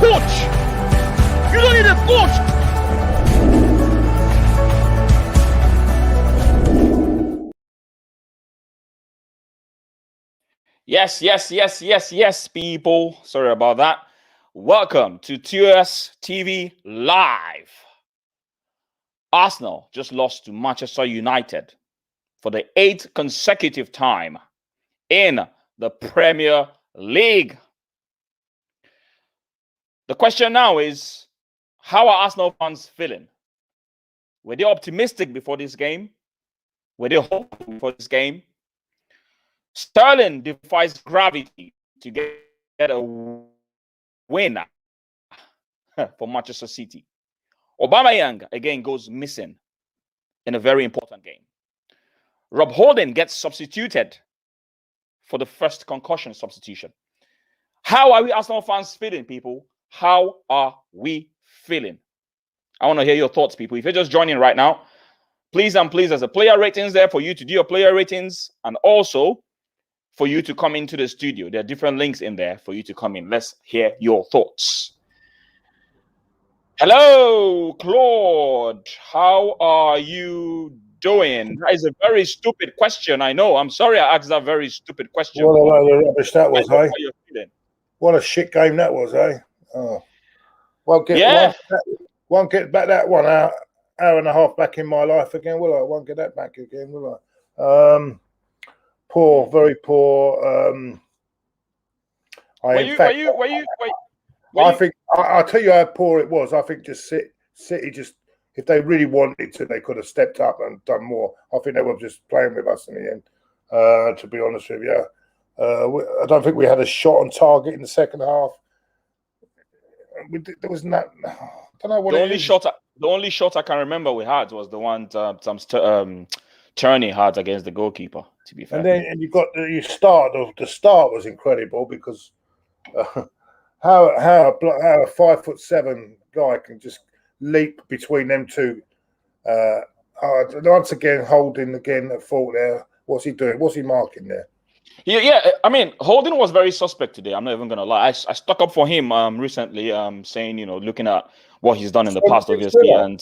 coach. You don't need a coach. Yes, people. Sorry about that. Welcome to TOS TV Live. Arsenal just lost to Manchester United for the 8th consecutive time in the Premier League. The question now is, how are Arsenal fans feeling? Were they optimistic before this game? Were they hopeful before this game? Sterling defies gravity to get a win for Manchester City. Aubameyang again goes missing in a very important game. Rob Holding gets substituted for the first concussion substitution. How are we Arsenal fans feeling, people? How are we feeling? I want to hear your thoughts, people. If you're just joining right now, please, there's a player ratings there for you to do your player ratings, and also for you to come into the studio. There are different links in there for you to come in. Let's hear your thoughts. Hello, Claude. How are you doing? That is a very stupid question. I know. I'm sorry I asked that very stupid question. What a load of rubbish that was, How are you feeling? What a shit game that was, eh? Oh. Won't get back that 1 hour and a half back in my life again, will I? Won't get that back again, will I? Poor, very poor. I think I'll tell you how poor it was. I think just City just, if they really wanted to, they could have stepped up and done more. I think they were just playing with us in the end. To be honest with you, I don't think we had a shot on target in the second half. There was not. I don't know what the only shot I can remember we had was the one Turney had against the goalkeeper. To be fair, and you got the start was incredible because how a 5'7" guy can just leap between them two. Once again, Holding again at fault there. What's he doing? What's he marking there? Yeah. I mean, Holding was very suspect today. I'm not even gonna lie. I stuck up for him recently, saying, looking at what he's done in the past, obviously, and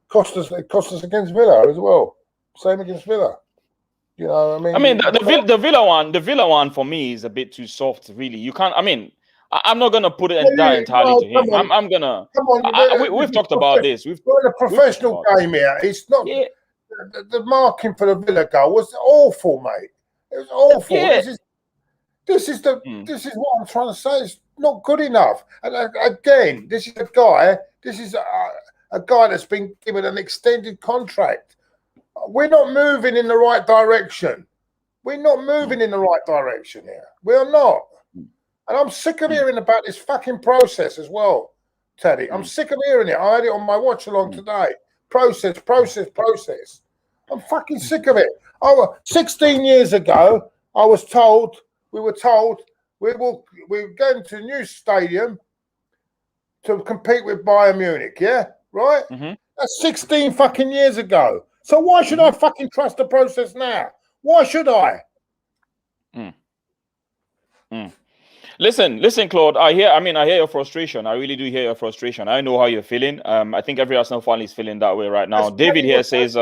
cost us against Villa as well. Same against Villa. You know what I mean? The Villa one for me is a bit too soft, really. You can't. I mean, I'm not gonna put it entirely to him. I'm gonna. Come on, we've talked about this. We're in a professional game here. It's not the marking for the Villa goal was awful, mate. It was awful. Yeah. This is what I'm trying to say. It's not good enough. And again, this is a guy. This is a guy that's been given an extended contract. We're not moving in the right direction. We're not moving in the right direction here. We are not. And I'm sick of hearing about this fucking process as well, Tade. I'm sick of hearing it. I had it on my watch along today. Process. I'm fucking sick of it. 16 years ago, we were told we're going to a new stadium to compete with Bayern Munich, yeah? Right? Mm-hmm. That's 16 fucking years ago. So why should I fucking trust the process now? Why should I? Listen, Claude. I hear your frustration. I really do hear your frustration. I know how you're feeling. I think every Arsenal fan is feeling that way right now. David here says.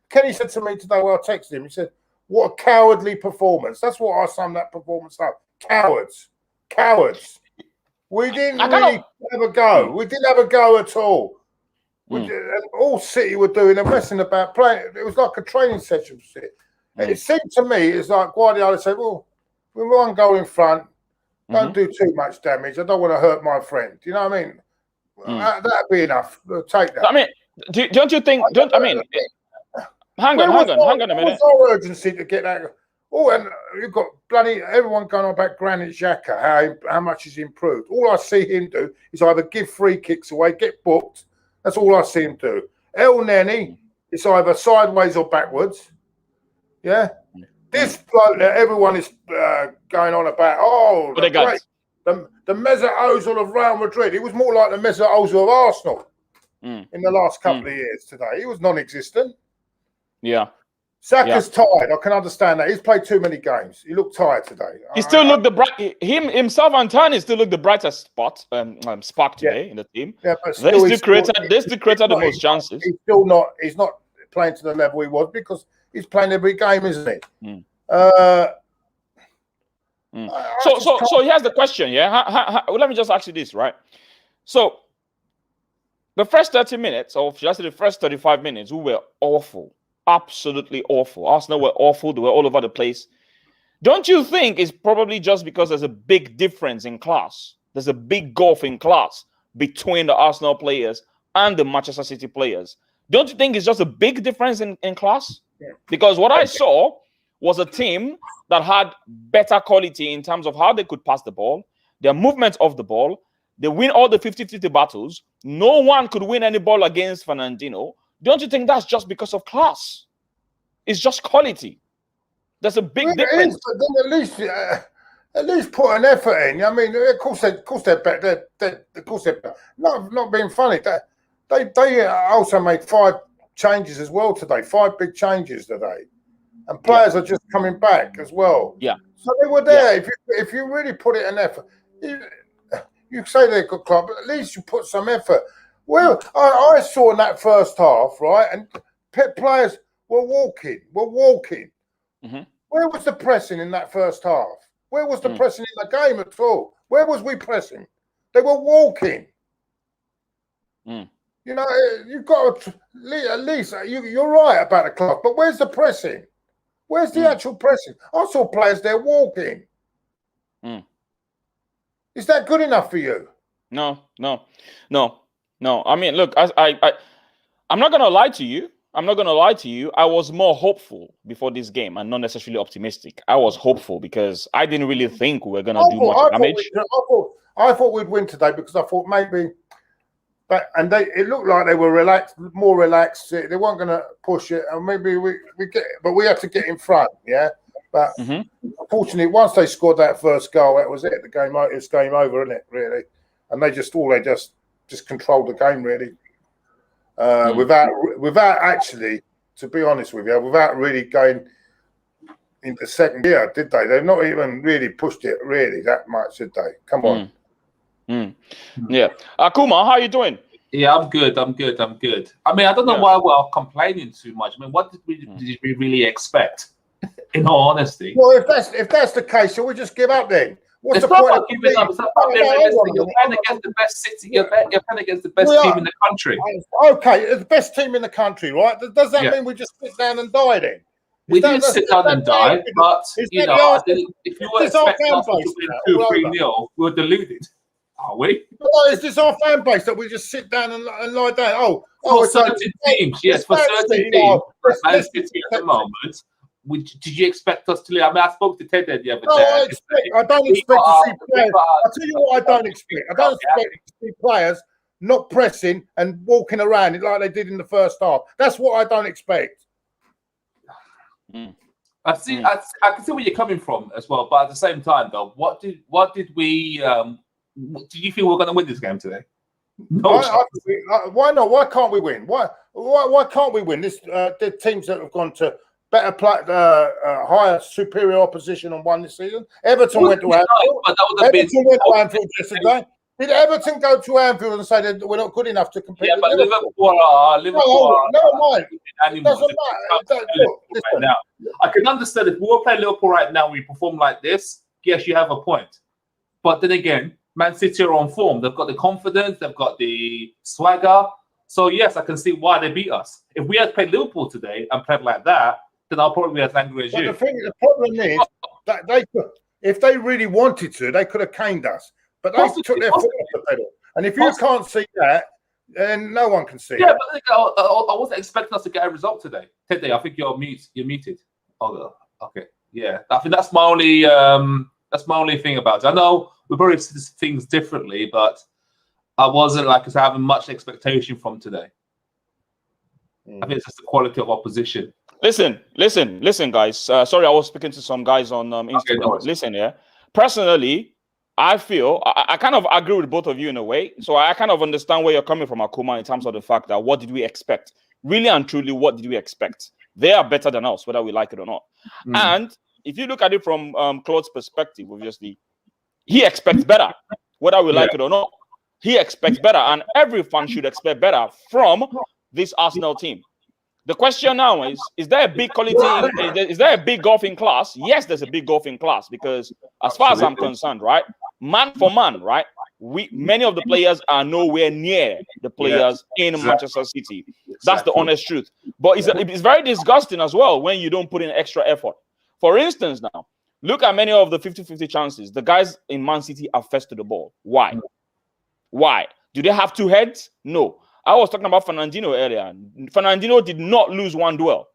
Kenny said to me today when I texted him. He said, "What a cowardly performance." That's what I summed that performance up. Cowards. We didn't really have a go. We didn't have a go at all. All City were doing and messing about playing. It was like a training session for City. And it seemed to me it's like Guardiola said, "Well, we won't go in front. Don't do too much damage. I don't want to hurt my friend." You know what I mean? That'd be enough. We'll take that. I mean, don't you think? Hang on a minute. What's our urgency to get that? Oh, and you've got bloody everyone going on about Granit Xhaka, how much he's improved. All I see him do is either give free kicks away, get booked. That's all I see him do. El Neni, it's either sideways or backwards. Yeah. This bloke that everyone is going on about, the Mesut Ozil of Real Madrid. He was more like the Mesut Ozil of Arsenal in the last couple of years today. He was non-existent. Yeah. Saka's tired. I can understand that. He's played too many games. He looked tired today. He still looked the bright. Himself and Tade still looked the brightest spark today in the team. Yeah, but they still created the most chances. He's still not. He's not playing to the level he was because he's playing every game, isn't he? So here's the question. Yeah, let me just ask you this, right? So the first 30 minutes, or just the first 35 minutes, we were awful. Absolutely awful. Arsenal were awful. They were all over the place. Don't you think it's probably just because there's a big difference in class? There's a big gulf in class between the Arsenal players and the Manchester City players. Don't you think it's just a big difference in class? Yeah. Because what I saw was a team that had better quality in terms of how they could pass the ball, their movement of the ball. They win all the 50-50 battles. No one could win any ball against Fernandinho. Don't you think that's just because of class? It's just quality. There's a big difference. But then at least put an effort in. I mean, of course they're better. Of course they're better. Not being funny. They also made 5 changes as well today. 5 big changes today, and players are just coming back as well. Yeah. So they were there. Yeah. If you really put it in effort, you say they're a good club, but at least you put some effort. Well, I saw in that first half, right, and players were walking. Mm-hmm. Where was the pressing in that first half? Where was the pressing in the game at all? Where was we pressing? They were walking. You know, you've got to, at least, you're right about the club, but where's the pressing? Where's the actual pressing? I saw players there walking. Is that good enough for you? No. I mean, look, I'm not gonna lie to you. I was more hopeful before this game and not necessarily optimistic. I was hopeful because I didn't really think we were gonna do much damage. I thought we'd win today because I thought maybe, it looked like they were more relaxed. They weren't gonna push it, and maybe we had to get in front, yeah. But unfortunately, once they scored that first goal, that was it. It's game over, isn't it? Really, and they just controlled the game really, without actually, to be honest with you, without really going into second gear, did they? They've not even really pushed it really that much, did they? Come on. Yeah, Akuma, how are you doing? Yeah, I'm good. I mean, I don't know why we're complaining too much. I mean, what did we really expect? In all honesty. Well, if that's the case, shall we just give up then? What's the point of giving up? It's not about being realistic. You're playing against the best City. You're playing against the best team in the country. Okay, the best team in the country, right? Does that mean we just sit down and die then? We didn't sit down and die, but you know, if you were expecting us to win 2-3-0, we're deluded. Are we? Is this our fan base that we just sit down and lie down? For certain teams, yes. For certain teams, Man City at the moment. Did you expect us to? I mean, I spoke to Tade the other day. I don't expect to see players. I'll tell you what I don't expect. I don't expect to see players not pressing and walking around it like they did in the first half. That's what I don't expect. I can see where you're coming from as well, but at the same time, though, what did we? Did you think we were going to win this game today? No. Why not? Why can't we win? Why can't we win? The teams that have gone to better play, higher, superior opposition and won this season. Everton went to Anfield. Yesterday. Did Everton go to Anfield and say that we're not good enough to compete? Yeah, but Liverpool are. Never mind. It doesn't matter. Right now. I can understand if we were playing Liverpool right now and we perform like this, yes, you have a point. But then again, Man City are on form. They've got the confidence. They've got the swagger. So, yes, I can see why they beat us. If we had played Liverpool today and played like that, then I'll probably be as angry as you. The problem is that if they really wanted to, they could have caned us. But they took their foot off the pedal. And if you can't see that, then no one can see it. Yeah, but I wasn't expecting us to get a result today. Tade, I think you're muted. Oh, okay. Yeah, I think that's my only thing about it. I know we probably see things differently, but I wasn't having much expectation from today. I think it's just the quality of opposition. Listen, guys. Sorry, I was speaking to some guys on Instagram. Okay, listen, yeah. Personally, I feel I kind of agree with both of you in a way. So I kind of understand where you're coming from, Akuma, in terms of the fact that what did we expect? Really and truly, what did we expect? They are better than us, whether we like it or not. And if you look at it from Claude's perspective, obviously, he expects better, whether we like it or not. He expects better, and every fan should expect better from this Arsenal team. The question now is there a big quality, is there a big golfing class? Yes, there's a big golfing class, because as far as I'm concerned, right, man for man, right, many of the players are nowhere near the players in Manchester City. That's the honest truth. But it's very disgusting as well when you don't put in extra effort. For instance, now, look at many of the 50-50 chances. The guys in Man City are first to the ball. Why? Why? Do they have two heads? No. I was talking about Fernandinho earlier. Fernandinho did not lose one duel.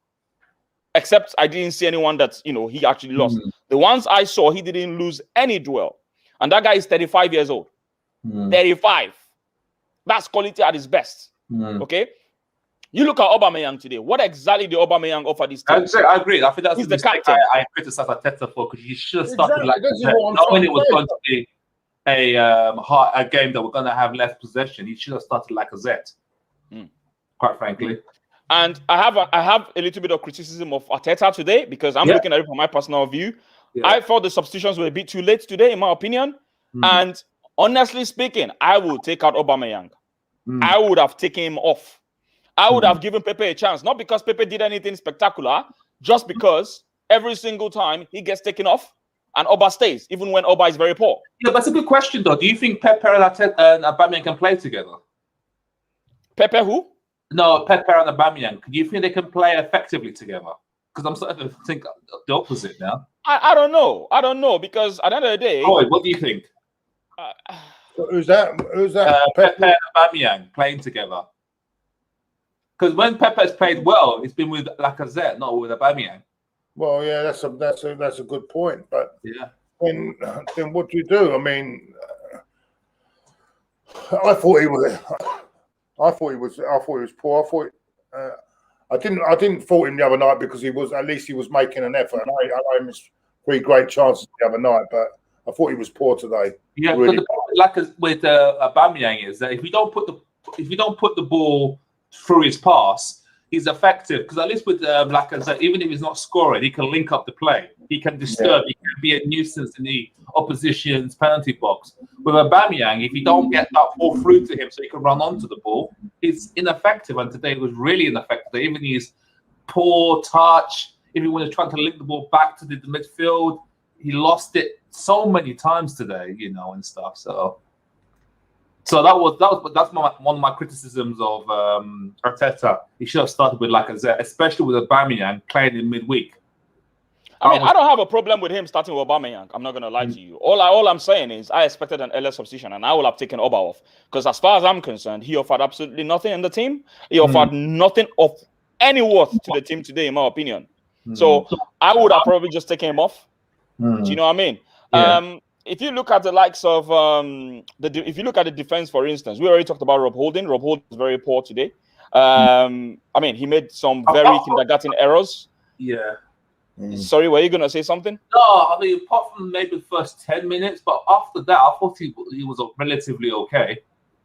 Except I didn't see anyone that, he actually lost. The ones I saw, he didn't lose any duel. And that guy is 35 years old. 35. That's quality at its best. Okay? You look at Aubameyang today. What exactly did Aubameyang offer this team? I agree. I think that's the captain. I criticize Arteta for, because you should have started like not only it was going to be a game that we're going to have less possession, he should have started like a Zet. Quite frankly. And I have a little bit of criticism of Arteta today, because I'm looking at it from my personal view. I thought the substitutions were a bit too late today, in my opinion. And honestly speaking, I will take out Aubameyang. I would have taken him off. I would have given Pepe a chance, not because Pepe did anything spectacular, just because every single time he gets taken off and Oba stays, even when Oba is very poor. Yeah, that's a good question, though. Do you think Pepe and Aubameyang can play together? Pepe who? No, Pepe and Aubameyang. Do you think they can play effectively together? Because I'm starting to think the opposite now. I don't know. I don't know, because at the end of the day... Roy, what do you think? Who's that? Pepe and Aubameyang playing together. Because when Pepe's played well, it's been with Lacazette, not with Aubameyang. Well, yeah, that's a good point. But then what do you do? I mean, I thought he was poor. I didn't fault him the other night, because at least he was making an effort. And I missed 3 great chances the other night, but I thought he was poor today. Yeah, really. But the problem with Aubameyang is that if you don't put the ball through his pass, he's effective, because at least with Lacazette, even if he's not scoring, he can link up the play. He can disturb. He can be a nuisance in the opposition's penalty box. With Aubameyang, if you don't get that ball through to him so he can run onto the ball, he's ineffective. And today was really ineffective. Even his poor touch, even when he's trying to link the ball back to the midfield, he lost it so many times today, and stuff. So that's one of my criticisms of Arteta. He should have started with Lacazette, especially with Aubameyang playing in midweek. I don't have a problem with him starting with Aubameyang. I'm not going to lie to you. All I'm saying is I expected an earlier substitution, and I would have taken Oba off, because as far as I'm concerned, he offered absolutely nothing in the team. He offered nothing of any worth to the team today, in my opinion. So I would have probably just taken him off. Do you know what I mean? Yeah. If you look at the likes of if you look at the defense, for instance, we already talked about Rob Holding. Rob Holding was very poor today. He made some very kindergarten errors. Yeah. Sorry, were you going to say something? No, apart from maybe the first 10 minutes, but after that, I thought he was relatively okay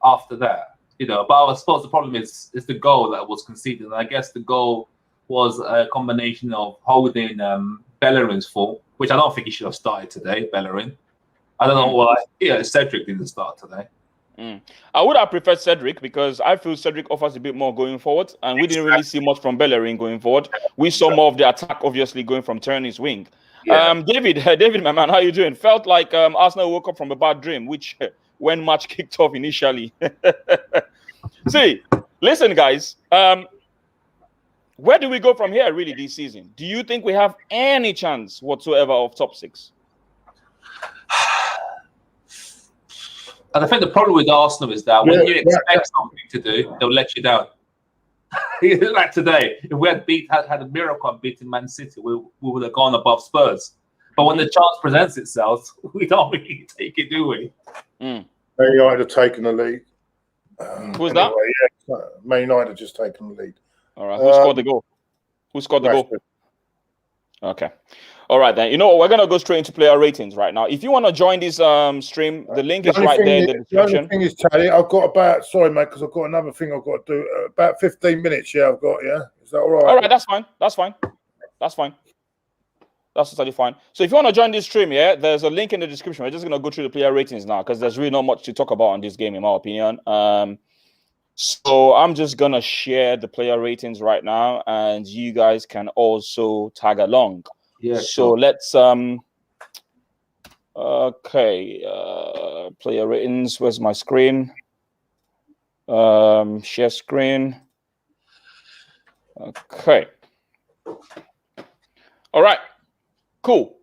after that. But I suppose the problem is the goal that was conceded. And I guess the goal was a combination of Holding Bellerin's fault, which I don't think he should have started today, Bellerin. I don't know why. Cedric didn't start today. I would have preferred Cedric, because I feel Cedric offers a bit more going forward, and we didn't really see much from Bellerin going forward. We saw more of the attack, obviously, going from Tierney's wing. Yeah. David, my man, how you doing? Felt like Arsenal woke up from a bad dream, which when match kicked off initially. See, listen, guys. Where do we go from here, really, this season? Do you think we have any chance whatsoever of top 6? And I think the problem with Arsenal is that when you expect something to do, they'll let you down. Like today, if we had a miracle and beaten Man City, we would have gone above Spurs. But when the chance presents itself, we don't really take it, do we? Man United have taken the lead. Who's that? Yeah, Man United have just taken the lead. All right. Who scored the goal? Who scored the goal? Okay. All right, then. You know what? We're going to go straight into player ratings right now. If you want to join this stream, the link is right there in the description. The only thing is, Tade, I've got about, sorry, mate, because I've got another thing I've got to do. About 15 minutes, I've got, is that all right? All right, that's fine. That's fine. That's fine. That's totally fine. So if you want to join this stream, yeah, there's a link in the description. We're just gonna go through the player ratings now because there's really not much to talk about on this game, in my opinion. So I'm just gonna share the player ratings right now, and you guys can also tag along. Yeah. So let's okay, player ratings. Where's my screen? Share screen. Okay. All right. Cool.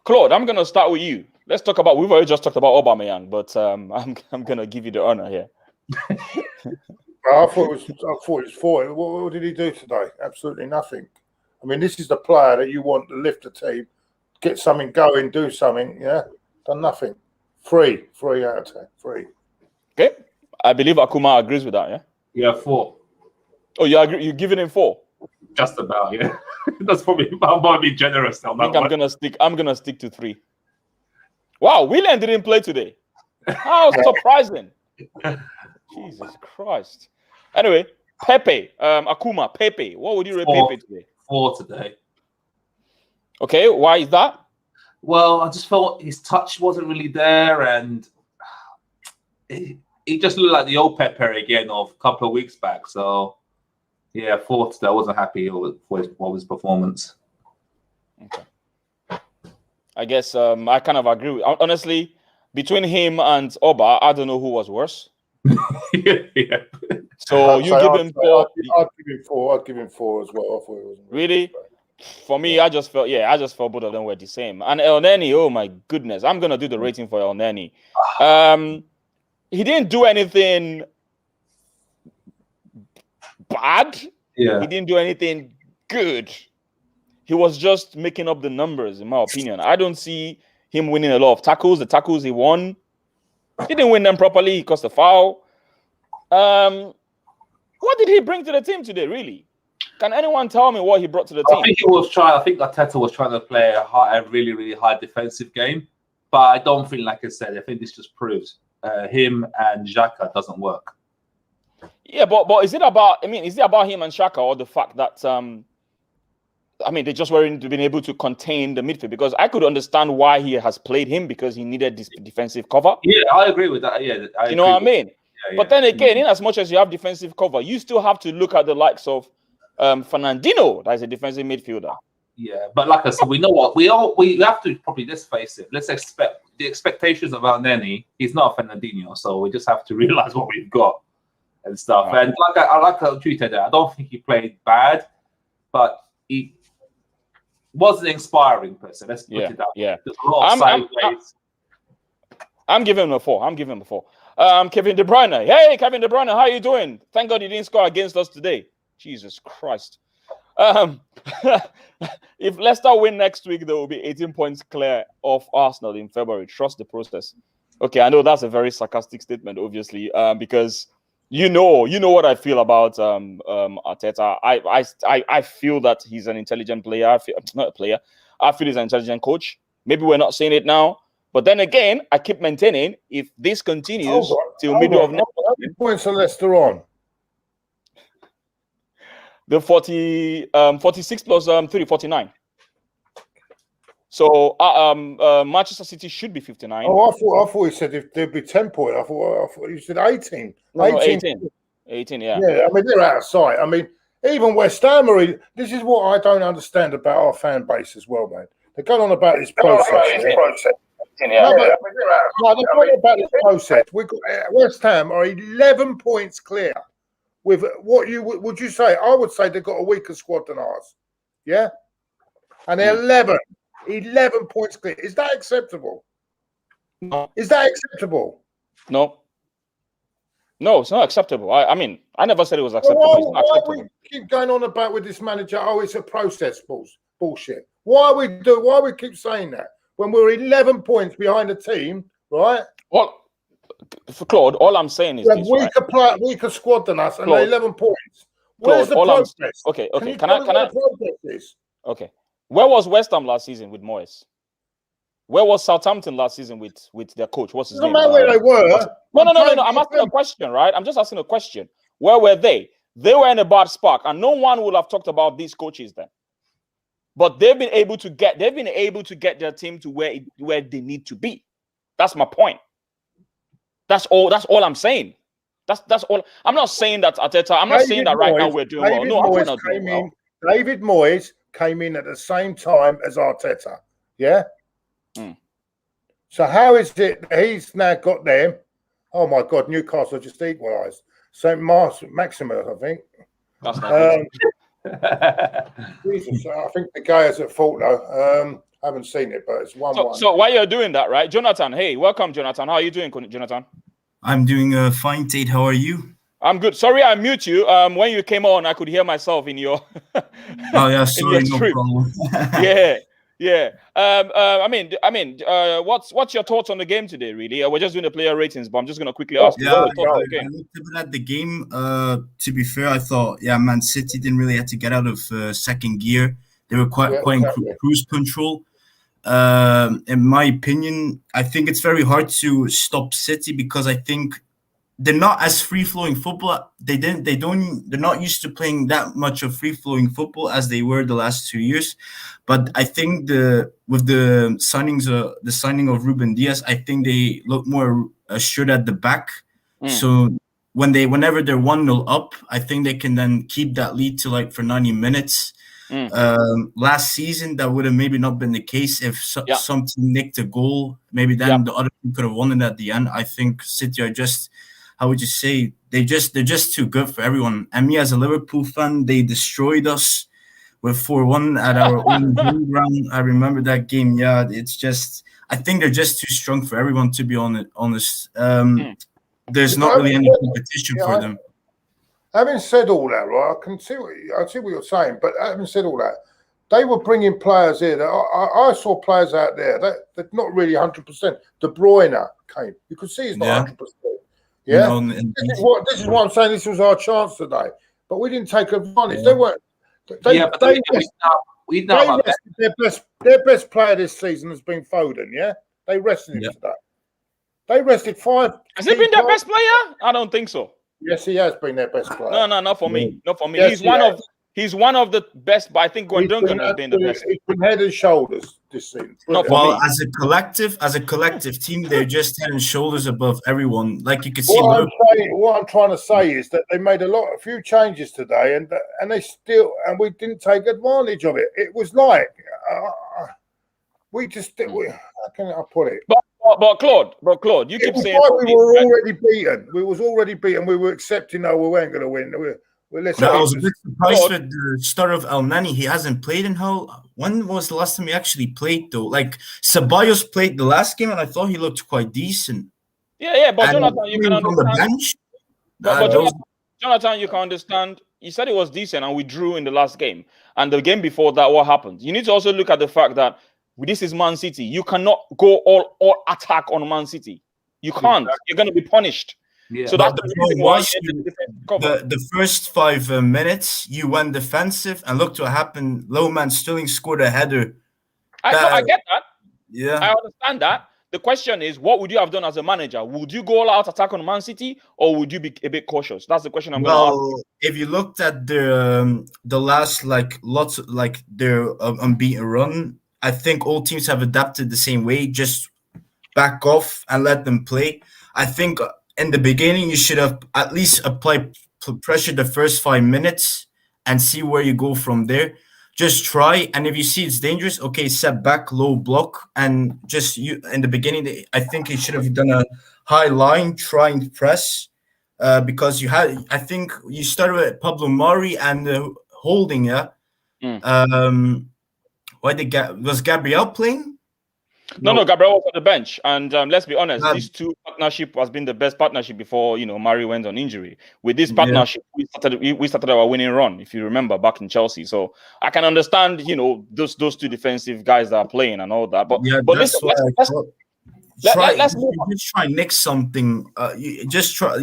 Claude, I'm gonna start with you. Let's talk about. We've already just talked about Aubameyang, but I'm gonna give you the honor here. I thought it was 4. What did he do today? Absolutely nothing. I mean, this is the player that you want to lift the team, get something going, do something. Yeah, done nothing. 3 out of 10. 3. Okay, I believe Akuma agrees with that. Yeah. Yeah, 4. Oh, you agree? You're giving him 4. Just about, yeah. That's probably. I'm gonna be generous now. I think I'm gonna stick to 3. Wow, Willian didn't play today. How surprising! Jesus Christ. Anyway, Pepe, Akuma, Pepe. What would you rate Pepe today? 4 today. Okay, why is that? Well, I just felt his touch wasn't really there, and he just looked like the old Pepe again of a couple of weeks back. So, yeah, 4 today. I wasn't happy with his performance. Okay. I guess I kind of agree with. Honestly, between him and Oba, I don't know who was worse. Yeah. So you give him 4. I'd give him 4. I'd give him 4 as well. I thought it was really. For me, I just felt both of them were the same. And El Neni, oh my goodness, I'm gonna do the rating for El Neni. He didn't do anything bad. Yeah. He didn't do anything good. He was just making up the numbers, in my opinion. I don't see him winning a lot of tackles. The tackles he won, he didn't win them properly. He caused a foul. What did he bring to the team today, really? Can anyone tell me what he brought to the team? I think Arteta was trying to play a really, really high defensive game. But I don't think, like I said, I think this just proves him and Xhaka doesn't work. Yeah, but is it about him and Xhaka, or the fact that they just weren't being able to contain the midfield? Because I could understand why he has played him, because he needed this defensive cover. Yeah, I agree with that. Yeah, you know what I mean? Yeah, but then again, in as much as you have defensive cover, you still have to look at the likes of Fernandinho, that is a defensive midfielder. Yeah, but like I said, we know what we have to probably, let's face it. Let's expect the expectations of El Neni. He's not a Fernandinho, so we just have to realize what we've got and stuff. Right. And I like how you treated that. I don't think he played bad, but he wasn't inspiring person. Let's put it that way. Yeah. There's a lot of sideways. I'm giving him a 4. Kevin De Bruyne. Hey, Kevin De Bruyne, how are you doing? Thank God you didn't score against us today. Jesus Christ. If Leicester win next week, there will be 18 points clear of Arsenal in February. Trust the process. Okay, I know that's a very sarcastic statement, obviously, because you know what I feel about Arteta. I feel that he's an intelligent player. I feel he's an intelligent coach. Maybe we're not saying it now, but then again, I keep maintaining if this continues till middle of next year. How many points are Leicester on? The 46 plus 3, 49. So Manchester City should be 59. Oh, I thought you said if there'd be 10 points. I thought you said 18. No, 18, yeah. Yeah, I mean, they're out of sight. I mean, even West Ham this is what I don't understand about our fan base as well, man. They're going on about this process. About this process. We've got West Ham are 11 points clear. With what would you say? I would say they've got a weaker squad than ours. Yeah? And they're 11 points clear. Is that acceptable? No. Is that acceptable? No, it's not acceptable. I mean, I never said it was acceptable. Well, it's not acceptable. Why we keep going on about with this manager? Oh, it's a process bullshit. Why we keep saying that when we're 11 points behind the team, right? Well, for Claude, all I'm saying is this, weaker squad than us, and Claude, they're 11 points. Where's the progress? Okay. Can I? Okay. Where was West Ham last season with Moyes? Where was Southampton last season with their coach? What's his name? No matter where they were. No. I'm asking a question, right? I'm just asking a question. Where were they? they were in a bad spot, and no one would have talked about these coaches then. But they've been able to get their team to where they need to be. That's my point. That's all I'm saying. That's all. I'm not saying that Arteta. I'm not saying that right now we're doing well. No, we're not doing well. David Moyes came in at the same time as Arteta. Yeah. So how is it that he's now got them? Oh my God, Newcastle just equalised. St. Maximus, I think. That's not Jesus, I think the guy is at fault though. I haven't seen it, but it's 1-1. So while you're doing that, right, Jonathan? Hey, welcome, Jonathan. How are you doing, Jonathan? I'm doing fine, Tate. How are you? I'm good. Sorry, I mute you. When you came on, I could hear myself in your. Oh yeah, sorry, no problem. Yeah. What's your thoughts on the game today? Really, we're just doing the player ratings, but I'm just gonna quickly ask you. I looked at the game. To be fair, I thought, Man City didn't really have to get out of second gear. They were quite in cruise control. In my opinion, I think it's very hard to stop City because I think they're not as free-flowing football. They're not used to playing that much of free-flowing football as they were the last 2 years. But I think with the signing of Ruben Dias, I think they look more assured at the back. So whenever they're 1-0 up, I think they can then keep that lead to for 90 minutes. Last season, that would have maybe not been the case if some team nicked a goal. Maybe then the other team could have won it at the end. I think City are just, how would you say, they're just too good for everyone. And me as a Liverpool fan, they destroyed us with 4-1 at our own home ground. I remember that game. Yeah, it's just, I think they're just too strong for everyone, to be honest. There's not really any competition for them. Having said all that, right, I see what you're saying, but having said all that, they were bringing players here. I saw players out there that not really 100%. De Bruyne came. You could see he's not 100%. Yeah, this is what I'm saying. This was our chance today, but we didn't take advantage. They weren't. Their best player this season has been Foden. Yeah, they rested him today. They rested 5. Has he been their best player? I don't think so. Yes, he has been their best player. No, not for me. Not for me. Yes, he's one of the best, but I think Gundogan has been the best. He's been head and shoulders this season. As a collective team, they're just head and shoulders above everyone. Like you can see. What I'm trying to say is that they made a few changes today, and we didn't take advantage of it. It was like we just did. How can I put it? But Claude, you keep saying we were already beaten. We was already beaten. We were accepting we weren't going to win. I was a bit surprised with the start of El Nani. He hasn't played in when was the last time he actually played though? Like Ceballos played the last game, and I thought he looked quite decent. Yeah, but Jonathan, you can understand. The bench, Jonathan, you can understand. You said it was decent, and we drew in the last game, and the game before that. What happened? You need to also look at the fact that this is Man City. You cannot go all attack on Man City. You can't. You're going to be punished. Yeah. So that's the reason why the first 5 minutes you went defensive, and look what happened. Lowman Sterling scored a header. I get that. Yeah, I understand that. The question is, what would you have done as a manager? Would you go all out attack on Man City, or would you be a bit cautious? That's the question I'm going to ask. If you looked at the last their unbeaten run, I think all teams have adapted the same way. Just back off and let them play. I think in the beginning you should have at least applied pressure the first 5 minutes and see where you go from there. Just try, and if you see it's dangerous, okay, set back, low block, and just in the beginning. I think you should have done a high line, try and press, because I think you started with Pablo Mari and Holding. Yeah. Was Gabriel playing? No, Gabriel was on the bench. And let's be honest, these two partnership has been the best partnership before Mari went on injury. With this partnership, we started our winning run, if you remember, back in Chelsea. So I can understand, those two defensive guys that are playing and all that. But let's try and nick something. Just try,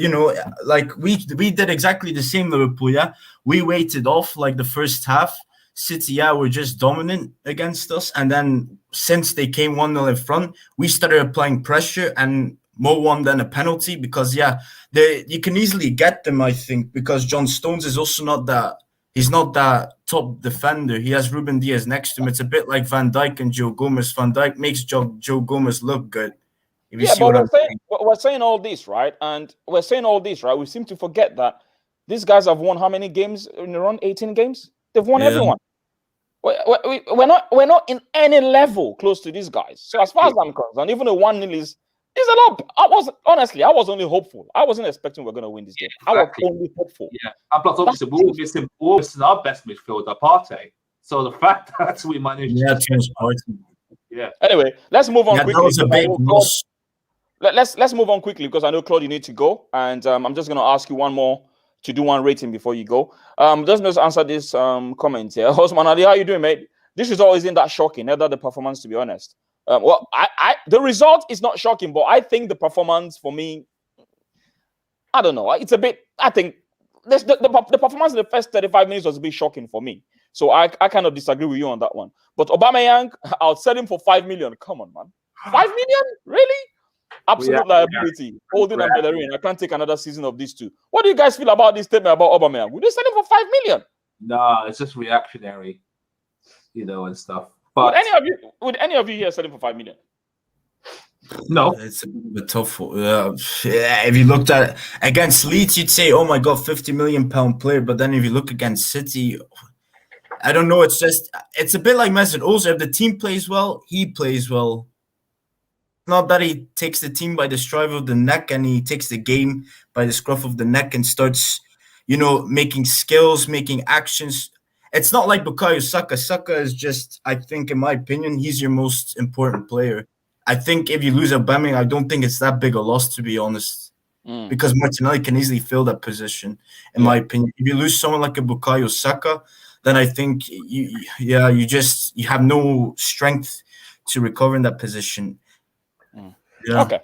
like we did exactly the same, Liverpool. Yeah, we waited off like the first half. City, were just dominant against us, and then since they came 1-0 in front, we started applying pressure, and more one than a penalty because you can easily get them. I think because John Stones is also not that. He's not that top defender. He has Ruben Diaz next to him. It's a bit like Van Dijk and Joe Gomez. Van Dijk makes Joe Gomez look good. If you see but we're saying all this, right? And we're saying all this, right? We seem to forget that these guys have won how many games in a run? 18 games? They've won everyone. We're not in any level close to these guys. So as far as I'm concerned, even a 1-0 is a lot. I was only hopeful. I wasn't expecting we're going to win this game. Exactly. I was only hopeful. Yeah, and plus obviously we're missing our best midfielder, Partey. So the fact that we managed, yeah. Anyway, let's move on quickly. That was a big loss. Let's move on quickly because I know Claude, you need to go, and I'm just going to ask you one more to do one rating before you go. Just answer this comment here. Osman Ali, how you doing, mate? This result isn't that shocking, neither the performance, to be honest. The result is not shocking, but I think the performance for me, I don't know. It's a bit. I think the performance in the first 35 minutes was a bit shocking for me. So I kind of disagree with you on that one. But Aubameyang, I'll sell him for 5 million. Come on, man, 5 million, really? Absolute liability. Holding and Bellerin. I can't take another season of these two. What do you guys feel about this statement about Aubameyang? Would they sell him for 5 million? No, it's just reactionary, and stuff. But would any of you here sell him for 5 million? No, it's a bit tough. If you looked at it against Leeds, you'd say, "Oh my God, £50 million player." But then if you look against City, I don't know. It's a bit like Mesut Ozil. If the team plays well, he plays well. Not that he takes the team by the scruff of the neck and he takes the game by the scruff of the neck and starts, making skills, making actions. It's not like Bukayo Saka. Saka is just, I think, in my opinion, he's your most important player. I think if you lose Aubameyang, I don't think it's that big a loss, to be honest, because Martinelli can easily fill that position, in my opinion. If you lose someone like a Bukayo Saka, then I think you have no strength to recover in that position. Yeah. Okay.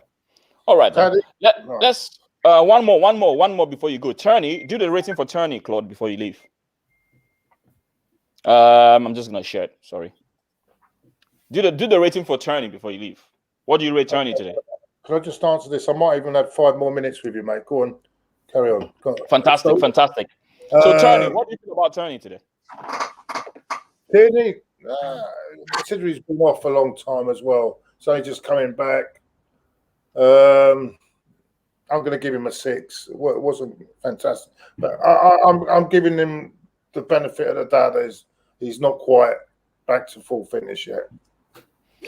All right. Let's one more before you go. Turney, do the rating for Turney, Claude, before you leave. I'm just gonna share it. Sorry. Do the rating for Turney before you leave. What do you rate Turney today? Can I just answer this? I might even have 5 more minutes with you, mate. Go on. Carry on. Go on. Fantastic. So Turney, what do you feel about Turney today? Turney, considering he's been off a long time as well, so he's just coming back. I'm going to give him a 6. It wasn't fantastic, but I'm giving him the benefit of the doubt that he's not quite back to full fitness yet.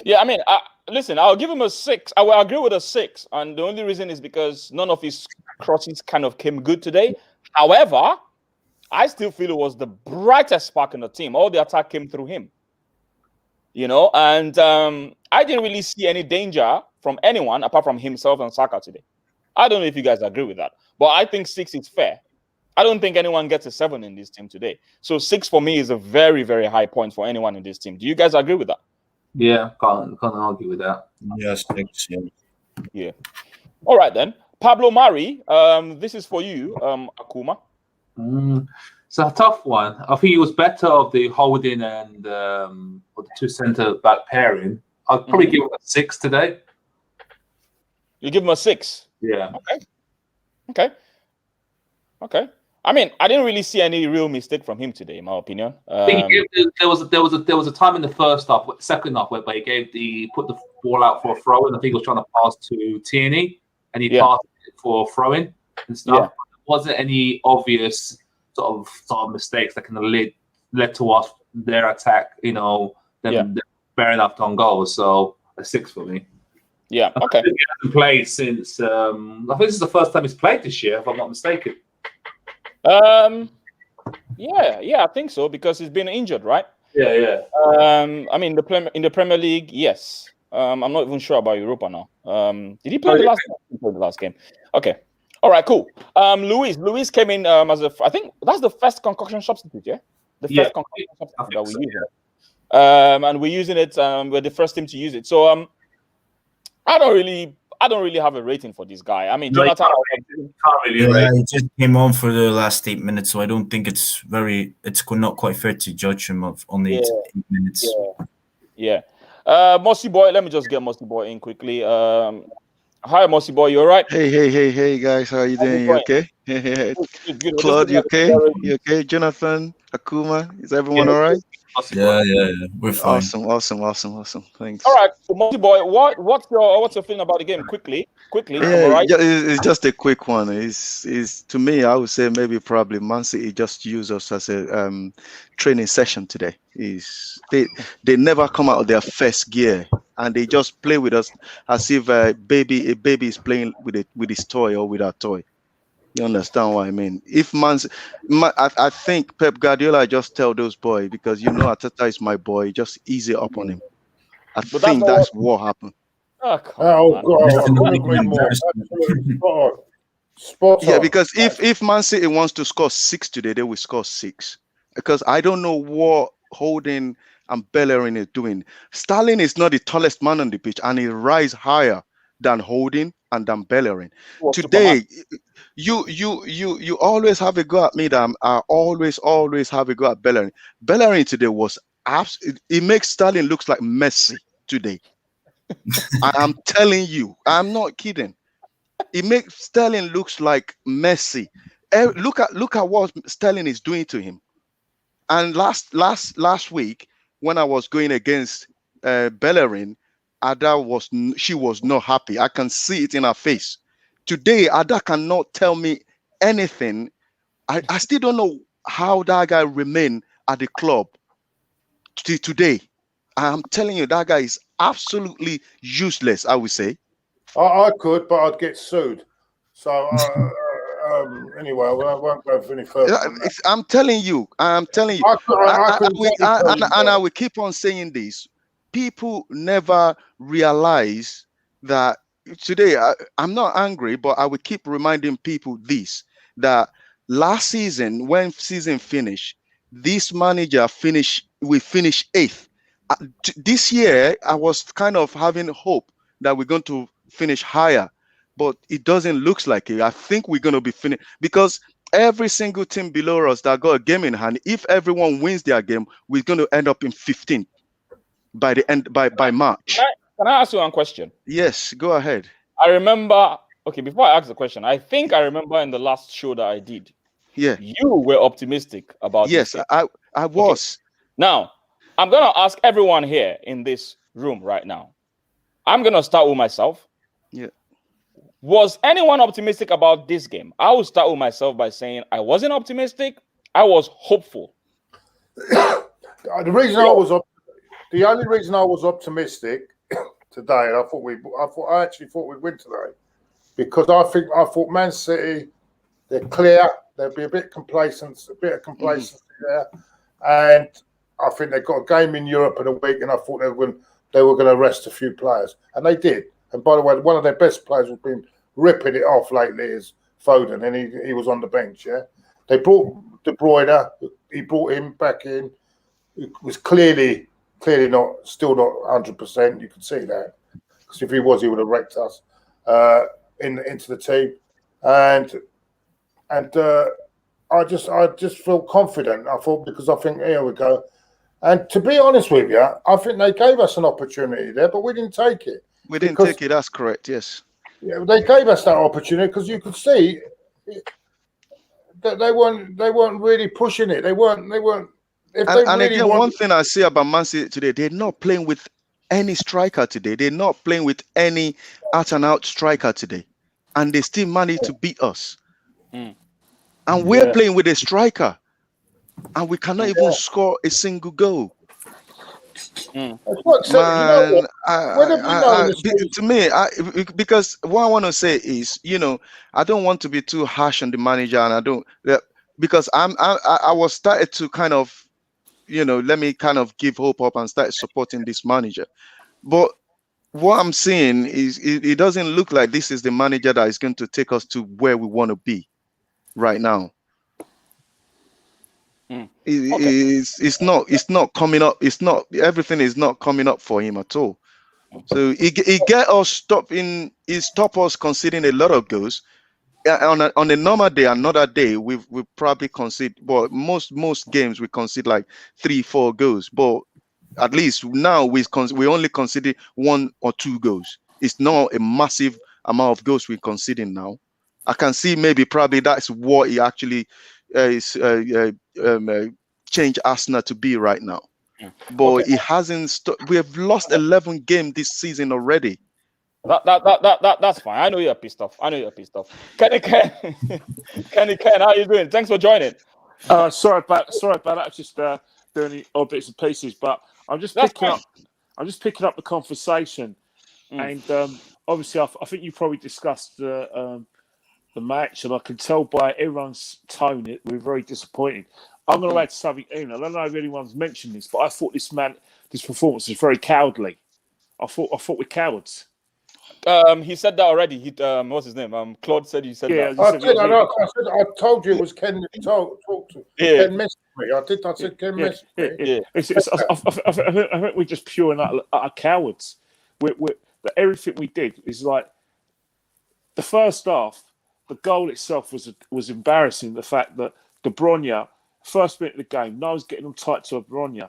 Yeah, I mean, listen, I'll give him a 6. I will agree with a 6, and the only reason is because none of his crosses kind of came good today. However, I still feel it was the brightest spark in the team. All the attack came through him, and I didn't really see any danger from anyone apart from himself and Saka today. I don't know if you guys agree with that, but I think 6 is fair. I don't think anyone gets a 7 in this team today. So 6 for me is a very, very high point for anyone in this team. Do you guys agree with that? Yeah, can't argue with that. Yes, thanks. Yeah. All right then. Pablo Mari, this is for you, Akuma. It's a tough one. I think he was better of the holding and the 2 centre back pairing. I'd probably give him a 6 today. You give him a 6? Yeah. Okay. I mean, I didn't really see any real mistake from him today, in my opinion. I think there was a time in the first half, second half, where he put the ball out for a throw, and I think he was trying to pass to Tierney, and he passed it for a throw-in and stuff. Yeah. There wasn't any obvious sort of mistakes that kind of led to us their attack, them bearing up on goals. So a 6 for me. Yeah. Okay. He hasn't played since. I think this is the first time he's played this year, if I'm not mistaken. Yeah, I think so because he's been injured, right? Yeah. I mean, in the Premier League, yes. I'm not even sure about Europa now. Did he play the last game? He played the last game. Okay. All right, cool. Luis came in as I think that's the first concoction substitute, yeah? The first concoction substitute that we use. And we're using it, we're the first team to use it. So I don't really have a rating for this guy. I mean, Jonathan. He just came on for the last 8 minutes, so I don't think it's not quite fair to judge him on the 8 minutes. Yeah. Mossy Boy, let me just get Mossy Boy in quickly. I'm Hi, Mossy boy. You all right? Hey, guys. How are you doing? You okay? Good. Claude, you okay? You okay? Jonathan, Akuma, is everyone all right? Yeah. We're fine. Awesome. Thanks. All right, so Mossy boy, what's your feeling about the game? Quickly. Yeah, it's just a quick one. Is to me, I would say maybe probably Man City just use us as a training session today. They never come out of their first gear, and they just play with us as if a baby is playing with his toy or with our toy. You understand what I mean? If I think Pep Guardiola just tell those boys, because Arteta is my boy, just ease it up on him. I think that's what happened. Oh, come on. Spot on. Yeah, because if Man City wants to score 6 today, they will score 6. Because I don't know what Holding and Bellerin is doing. Sterling is not the tallest man on the pitch, and he rise higher than Holding and than Bellerin. Today, you always have a go at me. That I always have a go at Bellerin. Bellerin today was it makes Sterling looks like Messi today. I'm telling you, I'm not kidding. It makes Sterling looks like Messi. Look at what Sterling is doing to him. And last week, when I was going against Bellerin, Ada was not happy. I can see it in her face. Today, Ada cannot tell me anything. I still don't know how that guy remained at the club today. I'm telling you, that guy is absolutely useless, I would say. I could, but I'd get sued. So anyway, I won't go any further. I'm telling you. I will keep on saying this. People never realize that today. I'm not angry, but I will keep reminding people this: that last season, when season finished, this manager we finished 8th. This year, I was kind of having hope that we're going to finish higher, but it doesn't look like it. I think we're going to be finished because every single team below us that got a game in hand, if everyone wins their game, we're going to end up in 15th by the end by March. Can I ask you one question? Yes, go ahead. I remember. Okay, before I ask the question, I think I remember in the last show that I did. Yeah, you were optimistic about. Yes, I was. Okay. Now, I'm gonna ask everyone here in this room right now. I'm gonna start with myself. Yeah. Was anyone optimistic about this game? I will start with myself by saying I wasn't optimistic. I was hopeful. The only reason I was optimistic today, I actually thought we'd win today, because I thought Man City, they're clear. There'd be a bit of complacency there, and I think they've got a game in Europe in a week, and I thought they were going to rest a few players, and they did. And by the way, one of their best players who's been ripping it off lately is Foden, and he was on the bench. Yeah, they brought De Bruyne. He brought him back in. It was clearly still not 100%. You could see that, because if he was, he would have wrecked us into the team, and I just feel confident. I thought, because I think here we go. And to be honest with you, I think they gave us an opportunity there, but we didn't take it. We didn't take it. That's correct. Yes. Yeah, they gave us that opportunity because you could see that they weren't really pushing it. They weren't. Again, one thing I see about Man City today, they're not playing with any striker today. They're not playing with any out-and-out striker today, and they still manage to beat us. And we're playing with a striker, and we cannot even score a single goal. To me, because what I want to say is, I don't want to be too harsh on the manager, and because I was started to kind of, let me kind of give hope up and start supporting this manager. But what I'm seeing is it doesn't look like this is the manager that is going to take us to where we want to be right now. It's not coming up. Everything is not coming up for him at all. So it get us stop us conceding a lot of goals. On a normal day, another day, we probably concede. But most games we concede like 3-4 goals. But at least now we only concede 1 or 2 goals. It's not a massive amount of goals we're conceding now. I can see probably that's what he actually changed Arsenal to be right now. But it hasn't. We have lost 11 games this season already. That's fine. I know you're pissed off. Kenny Ken, how you doing? Thanks for joining. Sorry about that. Just doing the odd bits and pieces, but I'm just picking up the conversation, and obviously I think you probably discussed the match, and I can tell by everyone's tone that we're very disappointed. I'm going to add something in. I don't know if anyone's mentioned this, but I thought this performance was very cowardly. I thought we're cowards. He said that already. What's his name? Claude said you said that. I told you it was Ken talked to. Ken messaged me. I said Ken messaged me. I think we're just pure and utter cowards. Everything we did is like the first half. The goal itself was embarrassing. The fact that De Bruyne, first minute of the game, no one's getting them tight to De Bruyne.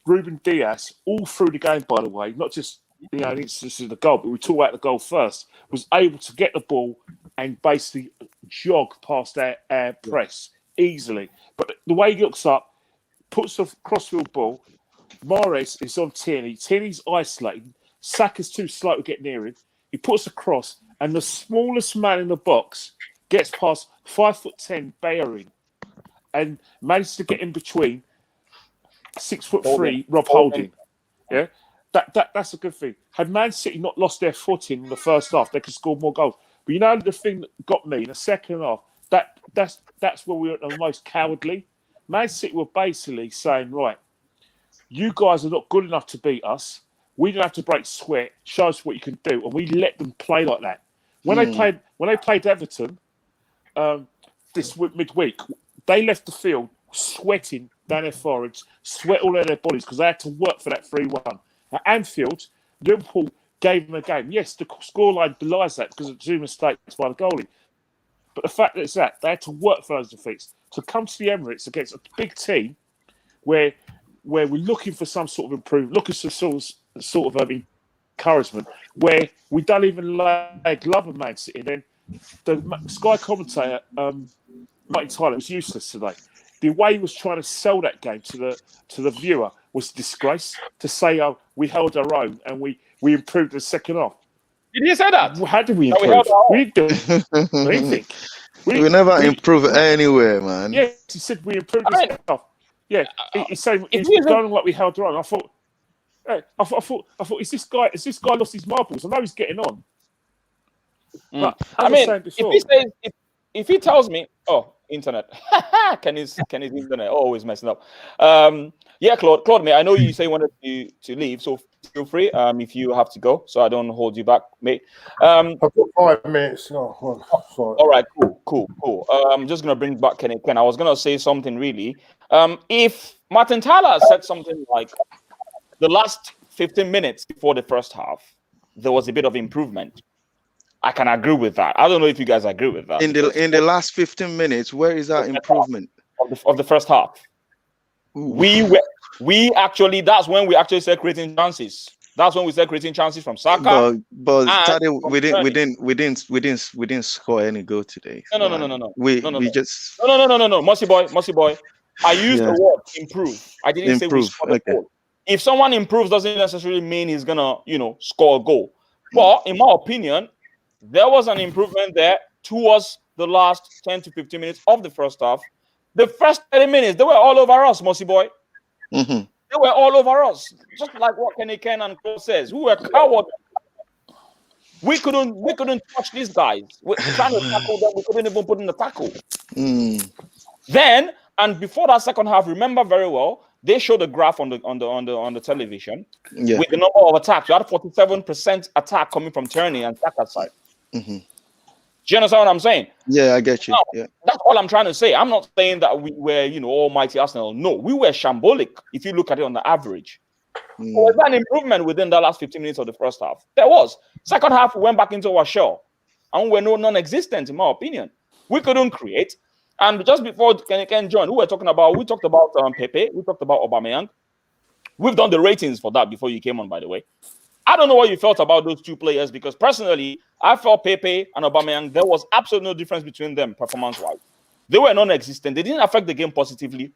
Ruben Diaz, all through the game, by the way, not just this is the goal, but we talk about the goal first, was able to get the ball and basically jog past our press easily. But the way he looks up, puts the crossfield ball, Mahrez is on Tierney. Tierney's isolated. Saka's too slow to get near him. He puts a cross, and the smallest man in the box gets past 5'10" Bellerin and manages to get in between 6'3" Rob Holding. Yeah, that's a good thing. Had Man City not lost their footing in the first half, they could score more goals. But you know the thing that got me in the second half, that's where we were the most cowardly. Man City were basically saying, right, you guys are not good enough to beat us. We don't have to break sweat. Show us what you can do, and we let them play like that. When they played Everton this midweek, they left the field sweating down their foreheads, sweat all over their bodies because they had to work for that 3-1. At Anfield, Liverpool gave them a game. Yes, the scoreline belies that because of two mistakes by the goalie. But the fact that it's that, they had to work for those defeats. To come to the Emirates against a big team where we're looking for some sort of improvement, looking for sort of encouragement, where we don't even lay a glove of Man City. Then the Sky commentator, Martin Tyler, was useless today. The way he was trying to sell that game to the viewer was a disgrace. To say, "Oh, we held our own and we improved the second half." Did he say that? How did we improve? We didn't do anything. We never improve anywhere, man. Yes, he said we improved the second half. Yeah, he's saying it's going like we held our own. I thought, has this guy lost his marbles? I know he's getting on. But, I mean, if he tells me, internet, Kenny's internet always messing up. Yeah, Claude, mate, I know you say you wanted to leave, so feel free if you have to go, so I don't hold you back, mate. I've got 5 minutes. All right, cool. I'm just gonna bring back Kenny. Ken, I was gonna say something really. If Martin Tyler said something like the last 15 minutes before the first half, there was a bit of improvement. I can agree with that. I don't know if you guys agree with that. In the last 15 minutes, where is that improvement of the first half? Ooh. We actually, that's when we actually started creating chances. That's when we started creating chances from Saka. But Tade, we didn't score any goal today. No. We just no. Mossy boy. I used the word improve. I didn't say we scored a goal. If someone improves, doesn't necessarily mean he's gonna, score a goal. But in my opinion, there was an improvement there towards the last 10 to 15 minutes of the first half. The first 30 minutes, they were all over us, Mossy boy. Mm-hmm. They were all over us. Just like what Kenny Ken and Cole says. We were cowards. We couldn't touch these guys. We're trying to tackle them. We couldn't even put in the tackle. Then, and before that second half, remember very well, they showed a graph on the television with the number of attacks. You had 47% attack coming from Tierney and Saka's side. Mm-hmm. Do you understand what I'm saying? Yeah, I get you. Now, yeah. That's all I'm trying to say. I'm not saying that we were, almighty Arsenal. No, we were shambolic if you look at it on the average. Was there an improvement within the last 15 minutes of the first half? There was. Second half, we went back into our shell. And we were non-existent, in my opinion. We couldn't create. And just before Ken joined, we talked about Pepe, we talked about Aubameyang. We've done the ratings for that before you came on, by the way. I don't know what you felt about those two players, because personally, I felt Pepe and Aubameyang, there was absolutely no difference between them performance-wise. They were non-existent. They didn't affect the game positively.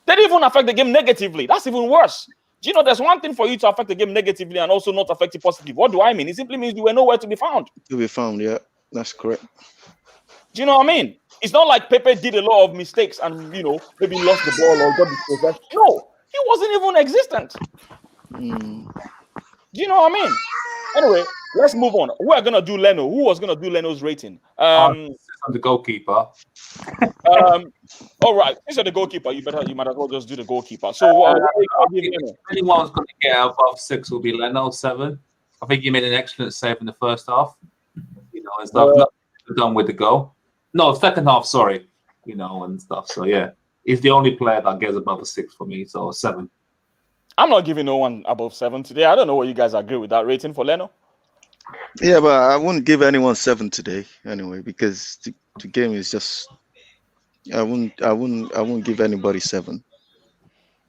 They didn't even affect the game negatively. That's even worse. Do you know there's one thing for you to affect the game negatively and also not affect it positively? What do I mean? It simply means you were nowhere to be found. To be found, yeah. That's correct. Do you know what I mean? It's not like Pepe did a lot of mistakes and, maybe lost the ball or got dispossessed. No, he wasn't even existent. Do you know what I mean? Anyway, let's move on. We're gonna do Leno. Who was gonna do Leno's rating? I'm the goalkeeper. All right. This is the goalkeeper. You might as well just do the goalkeeper. So, what are you gonna give Leno? Anyone's going to get above 6 will be Leno. 7. I think he made an excellent save in the first half. And stuff. Not done with the goal. No, second half. Sorry. And stuff. So yeah, he's the only player that gets above a 6 for me. So 7. I'm not giving no one above 7 today. I don't know what you guys agree with that rating for Leno. Yeah, but I wouldn't give anyone 7 today anyway, because the game is just. I wouldn't give anybody 7.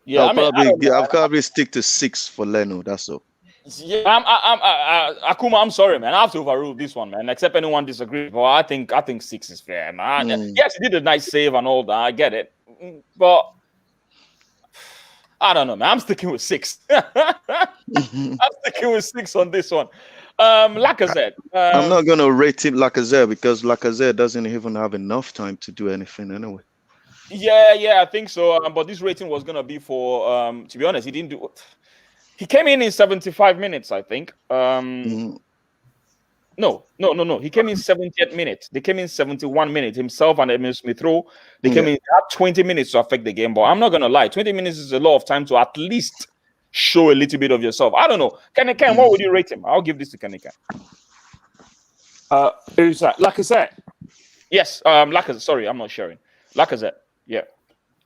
Yeah, I'll probably stick to 6 for Leno. That's all. Yeah, Akuma, I'm sorry, man. I have to overrule this one, man. Except anyone disagrees, but I think 6 is fair, man. Yes, he did a nice save and all that. I get it, but I don't know, man. I'm sticking with 6. I'm sticking with 6 on this one. Lacazette. I'm not gonna rate him Lacazette because Lacazette doesn't even have enough time to do anything anyway. Yeah, I think so. But this rating was gonna be for to be honest, he didn't do. He came in 75 minutes, I think. No. He came in 70th minute. They came in 71 minutes. Himself and Emil Smith-Rowe. They came in 20 minutes to affect the game. But I'm not gonna lie, 20 minutes is a lot of time to at least show a little bit of yourself. I don't know. Kenny Ken, what would you rate him? I'll give this to Kenny Ken. Who's that? Lacazette? Yes, Lacazette. Sorry, I'm not sharing. Lacazette. Yeah.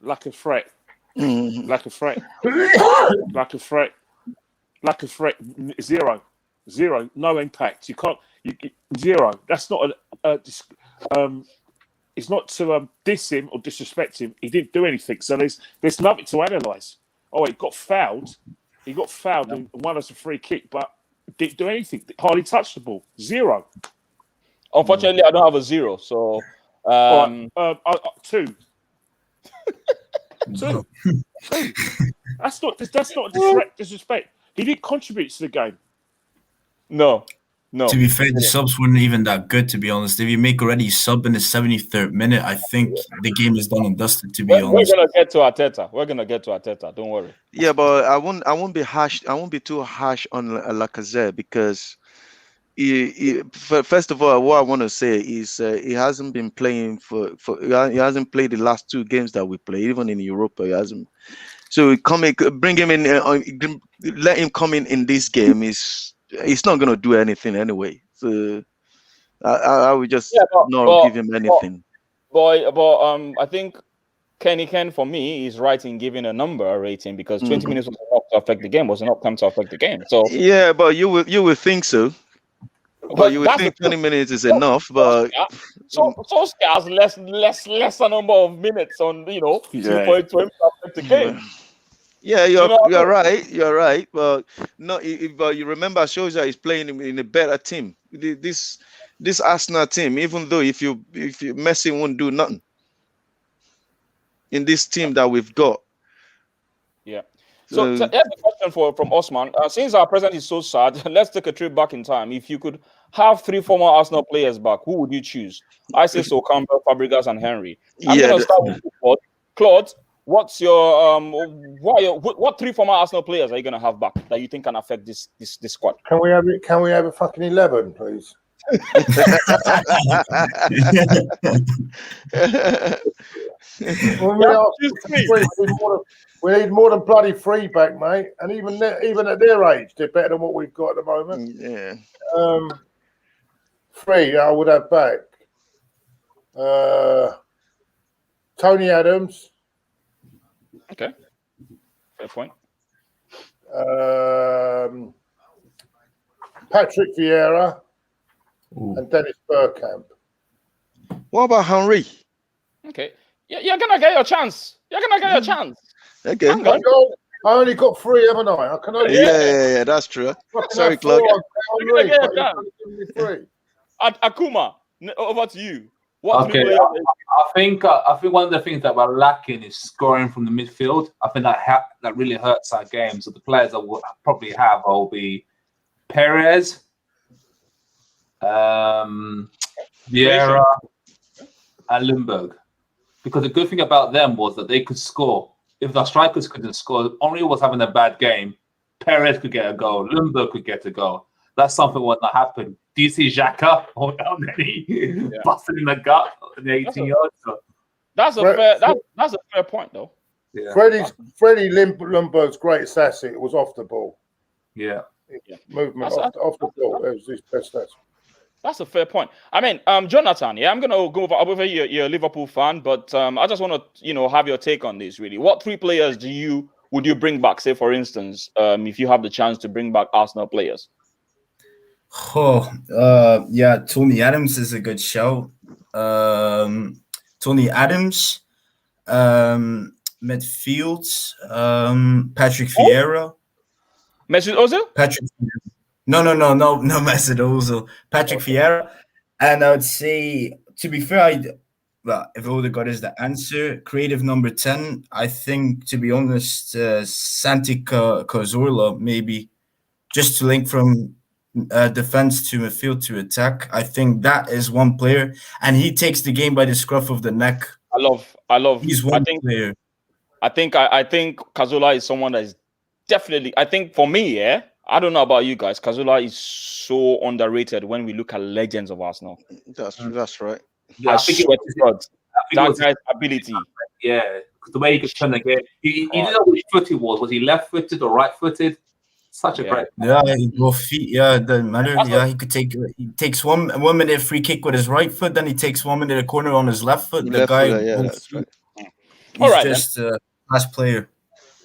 Lacazette. Lacazette. 0. No impact. You can't. 0. That's not it's not to diss him or disrespect him. He didn't do anything. So there's nothing to analyse. Oh, he got fouled. And won us a free kick, but didn't do anything. Hardly touched the ball. 0. Unfortunately, I don't have a 0. So 2. 2. That's not disrespect. He didn't contribute to the game. No. To be fair, the subs weren't even that good, to be honest. If you make already sub in the 73rd minute, I think the game is done and dusted, to be honest. We're gonna get to Arteta. Don't worry. Yeah, but I won't be harsh. I won't be too harsh on Lacazette because first of all, what I want to say is he hasn't been playing he hasn't played the last 2 games that we played, even in Europa. He hasn't. So bring him in, let him come in this game. He's not gonna do anything anyway. So I would just not give him anything. But I think Kenny Ken for me is right in giving a number a rating because 20 minutes was enough to affect the game. Was enough time to affect the game. So yeah, but you will think so. But you would think 20 minutes is enough, but Solskjaer has less a number of minutes on 2.20 to affect the game. Yeah, you're right. You're right, but no. But you remember, Solskjaer is playing in a better team. This Arsenal team, even though if you Messi won't do nothing in this team that we've got. Yeah. So here's a question from Osman. Since our president is so sad, let's take a trip back in time. If you could have 3 former Arsenal players back, who would you choose? I say so: Campbell, Fabregas, and Henry. I'm gonna start with Claude. Claude, what's your what 3 former Arsenal players are you gonna have back that you think can affect this squad? Can we have a fucking 11, please? We need more than bloody 3 back, mate. And even at their age, they're better than what we've got at the moment. Yeah. 3 I would have back. Tony Adams. Okay. Fair point. Patrick Vieira. And Dennis Bergkamp. What about Henry? Okay. You're gonna get your chance. Okay. I only got 3, haven't I? I can only. Yeah, that's true. Sorry, Clark. Akuma, over to you. Okay, I think one of the things that we're lacking is scoring from the midfield. I think that really hurts our game. So the players that we'll probably have will be Perez, Vieira, and Lundberg. Because the good thing about them was that they could score. If the strikers couldn't score, Henry was having a bad game. Perez could get a goal. Lundberg could get a goal. That's something what not happen. Do you see Xhaka or busting in the gut in the 18 yards? That's a fair point, though. Yeah. Freddie Lundberg's greatest asset was off the ball. Yeah. Movement off the ball. It was his best asset. That's a fair point. I mean, Jonathan, I'm going to go over here. You're a Liverpool fan, but I just want to, have your take on this, really. What 3 players would you bring back, say, for instance, if you have the chance to bring back Arsenal players? Yeah, Tony Adams is a good show. Tony Adams, midfield, Patrick Vieira. Mesut Ozil? Patrick Vieira. No, Mesut Ozil. Patrick Vieira. And I would say, to be fair, if Odegaard is the answer, creative number 10, I think, to be honest, Santi Cazorla, maybe, just to link from defense to midfield to attack. I think that is one player, and he takes the game by the scruff of the neck. I love. He's one player. I think Cazorla is someone that is definitely. I think for me, I don't know about you guys. Cazorla is so underrated when we look at legends of Arsenal. That's right. Yeah, I swear to God, that guy's ability. Yeah, the way he could turn the game. He didn't know which foot he was. Was he left-footed or right-footed? Such a great. Yeah, both feet. Yeah, it doesn't matter. He could take. He takes one minute free kick with his right foot, then he takes 1 minute a corner on his left foot. The guy, that's right. He's just a fast player.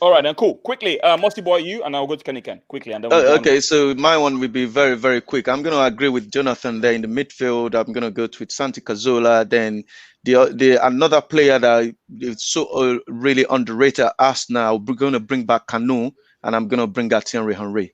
All right, then cool. Quickly, Musty Boy, you, and I'll go to Kenny Ken quickly. And then okay, so my one will be very, very quick. I'm going to agree with Jonathan there in the midfield. I'm going to go with Santi Cazorla. Then the another player that is so really underrated at Arsenal, we're going to bring back Kanu, and I'm going to bring back Thierry Henry.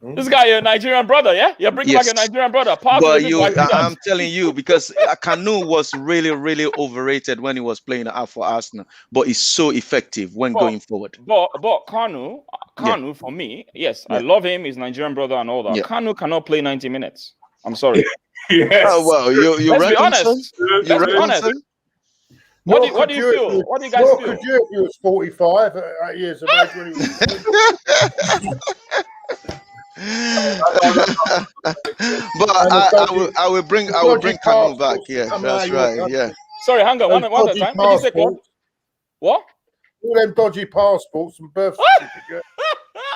This guy, your Nigerian brother, yeah? You're bringing back your Nigerian brother. I'm telling you, because Kanu was really, really overrated when he was playing for Arsenal, but he's so effective when going forward. But Kanu, for me, yes, I love him. He's Nigerian brother and all that. Yeah. Kanu cannot play 90 minutes. I'm sorry. Yes. Oh, well, Let's be honest. Let's be honest. What do you feel? What do you guys feel? Could you if he was 45 years of age when he was but I will bring Kanu back. Yeah, that's right. Yeah. Sorry, hang on. One at a time. Did you say what? All them dodgy passports and birth certificates.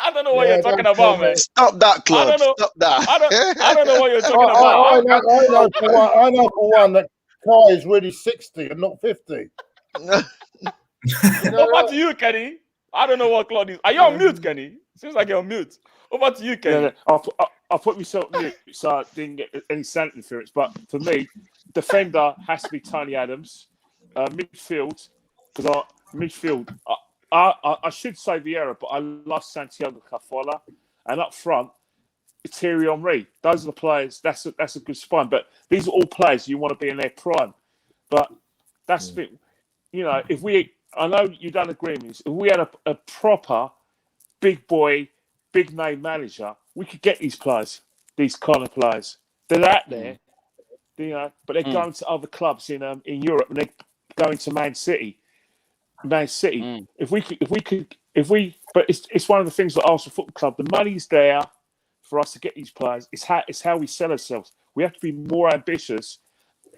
I don't know what you're talking about, man. Stop that, Claude. Stop that. I don't know what you're talking about. I know for one that Kai is really 60 and not 50. Over to you, Kenny. I don't know what Claude is. Are you on mute, Kenny? Seems like you're on mute. Over to you, Kenny. Yeah, I'll put myself mute so I didn't get any sound interference. But for me, defender has to be Tony Adams. Midfield, because I should say Vieira, but I love Santiago Cazorla. And up front, Thierry Henry. Those are the players. That's a good spine. But these are all players you want to be in their prime. But that's the thing. I know you don't agree with me. If we had a proper big boy, big name manager, we could get these players, these kind of players. They're out there, but they're going to other clubs in Europe, and they're going to Man City. If we, but it's one of the things that Arsenal Football Club. The money's there for us to get these players. It's how we sell ourselves. We have to be more ambitious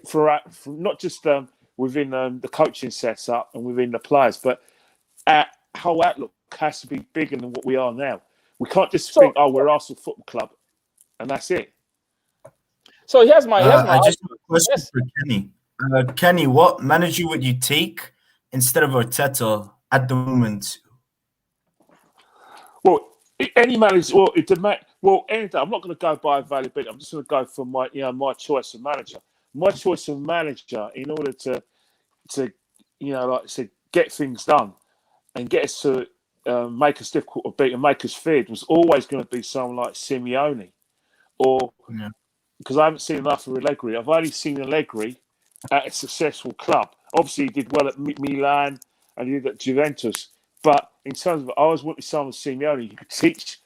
for not just within the coaching setup and within the players, but our whole outlook has to be bigger than what we are now. We can't just think, we're Arsenal Football Club, and that's it. So here's my I just have a question for Kenny. Kenny, what manager would you take instead of Arteta at the moment? Well, any manager. Anything. I'm not going to go by availability. I'm just going to go for my choice of manager. My choice of manager, in order to like I said, get things done and get us to make us difficult to beat and make us feared was always going to be someone like Simeone, or because I haven't seen enough of Allegri. I've only seen Allegri at a successful club. Obviously, he did well at Milan and he did at Juventus. But in terms of, I always wanted someone Simeone who could teach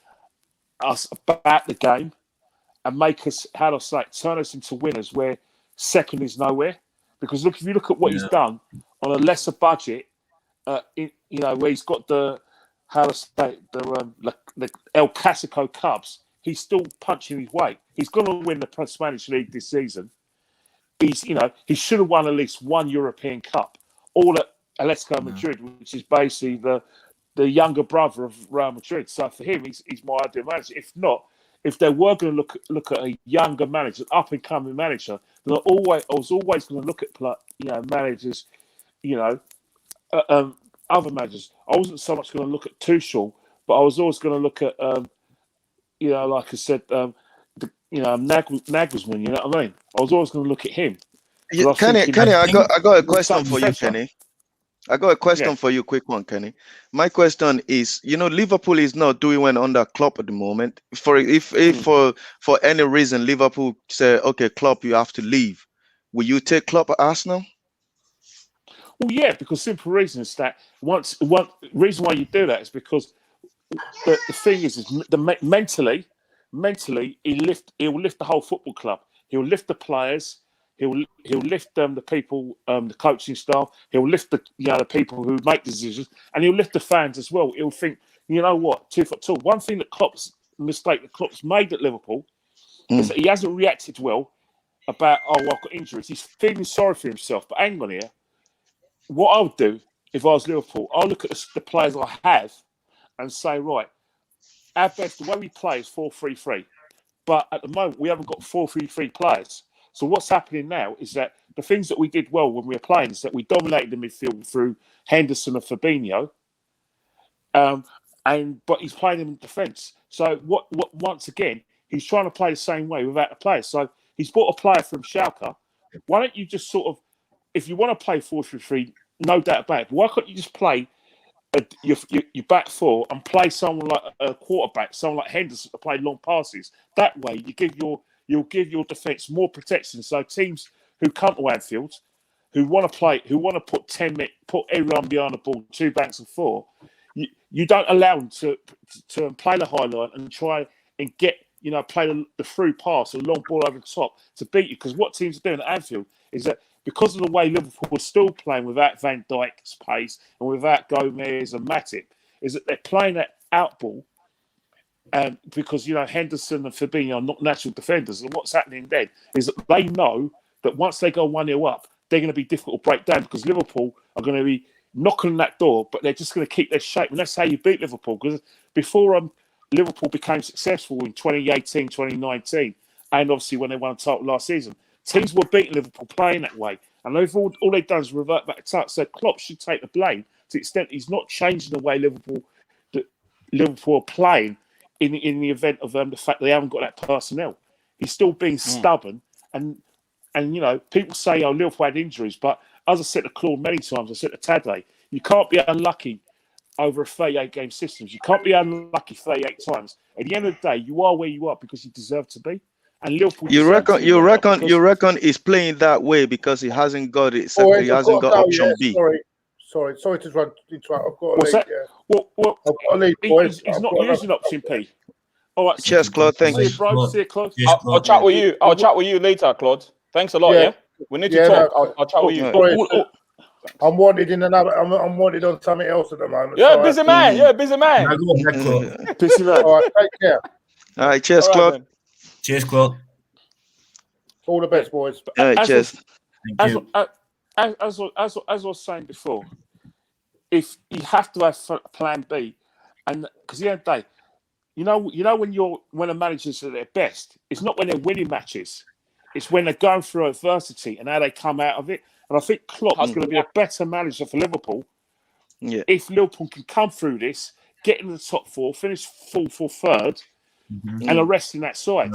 us about the game and make us, how to say, turn us into winners where second is nowhere. Because look, if you look at what he's done on a lesser budget, where he's got the El Clasico Cubs, he's still punching his weight. He's going to win the Spanish League this season. He should have won at least one European Cup, all at Atletico Madrid, which is basically the younger brother of Real Madrid. So for him, he's my ideal manager. If not, if they were going to look at a younger manager, an up and coming manager, then I was always going to look at managers, other managers. I wasn't so much going to look at Tuchel, but I was always going to look at like I said, Nagelsmann. You know what I mean? I was always going to look at him. Yeah, Kenny, I got a question for you, Kenny. I got a question for you, quick one, Kenny. My question is, Liverpool is not doing well under Klopp at the moment. If for any reason Liverpool say, okay, Klopp, you have to leave, will you take Klopp at Arsenal? Well, yeah, because simple reason is that one reason why you do that is because the thing is mentally he'll lift the whole football club. He'll lift the players. He'll lift the people, the coaching staff. He'll lift the people who make decisions, and he'll lift the fans as well. He'll think, you know what, 2 foot tall. One thing that Klopp's made at Liverpool is that he hasn't reacted well about, I've got injuries. He's feeling sorry for himself. But hang on here, what I would do if I was Liverpool, I'll look at the players I have and say, right, our best, the way we play is 4-3-3. But at the moment, we haven't got 4-3-3 players. So what's happening now is that the things that we did well when we were playing is that we dominated the midfield through Henderson and Fabinho. But he's playing them in defence. So what once again, he's trying to play the same way without the players. So he's bought a player from Schalke. Why don't you just sort of, if you want to play 4-3-3, no doubt about it, but why can't you just play your back four and play someone like a quarterback, someone like Henderson to play long passes? That way you'll give your defence more protection. So teams who come to Anfield, who want to put everyone behind the ball, 2 banks of 4, you don't allow them to play the high line and try and get, play the through pass or long ball over the top to beat you. Because what teams are doing at Anfield is that because of the way Liverpool are still playing without Van Dijk's pace and without Gomez and Matip, is that they're playing that out ball. Because Henderson and Fabinho are not natural defenders, and what's happening then is that they know that once they go 1-0 up, they're going to be difficult to break down because Liverpool are going to be knocking on that door, but they're just going to keep their shape, and that's how you beat Liverpool. Because before Liverpool became successful in 2018, 2019, and obviously when they won a title last season, teams were beating Liverpool playing that way, and all they've done is revert back to touch. So Klopp should take the blame to the extent he's not changing the way Liverpool are playing. In the event of the fact they haven't got that personnel, he's still being stubborn. And people say, Liverpool had injuries, but as I said to Claude many times, I said to Tade, you can't be unlucky over a 38-game system. You can't be unlucky 38 times. At the end of the day, you are where you are because you deserve to be. And Liverpool. You reckon he's playing that way because he hasn't got it. He hasn't got option B. Sorry to interrupt. I've got What's that? Well, he's not using option P. All right. Cheers, Claude. Thanks. See you, bro. See you, Claude. I'll chat with you. I'll chat with you later, Claude. Thanks a lot. Yeah. We need to talk. I'll chat with you. I'm wanted in another. I'm wanted on something else at the moment. You're a busy man. You're a busy man. Busy man. All right. Take care. All right. Cheers, Claude. Then. Cheers, Claude. All the best, boys. All right. Cheers. As I was saying before, if you have to have plan B, and because at the end of the day, when a manager's at their best, it's not when they're winning matches, it's when they're going through adversity and how they come out of it. And I think Klopp is going to be a better manager for Liverpool if Liverpool can come through this, get in the top 4, finish 4th or 3rd, and arresting that side.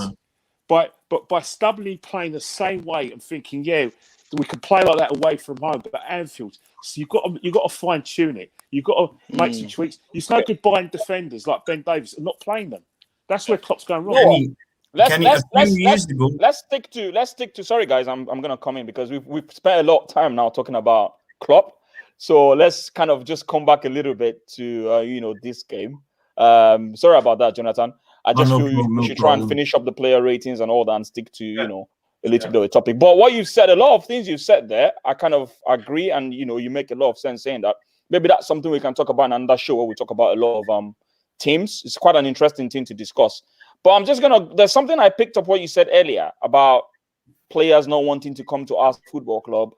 But by stubbornly playing the same way and thinking, we can play like that away from home, but at Anfield, so you've got to fine tune it. You've got to make some tweaks. It's no good buying defenders like Ben Davies and not playing them. That's where Klopp's going wrong. Let's stick to. Sorry, guys, I'm gonna come in because we've spent a lot of time now talking about Klopp. So let's kind of just come back a little bit to this game. Sorry about that, Jonathan. I just feel we should try and finish up the player ratings and all that and stick to a little bit of a topic. But what you've said, a lot of things you've said there, I kind of agree, and you make a lot of sense saying that. Maybe that's something we can talk about in another show where we talk about a lot of teams. It's quite an interesting thing to discuss. But there's something I picked up what you said earlier about players not wanting to come to our football club.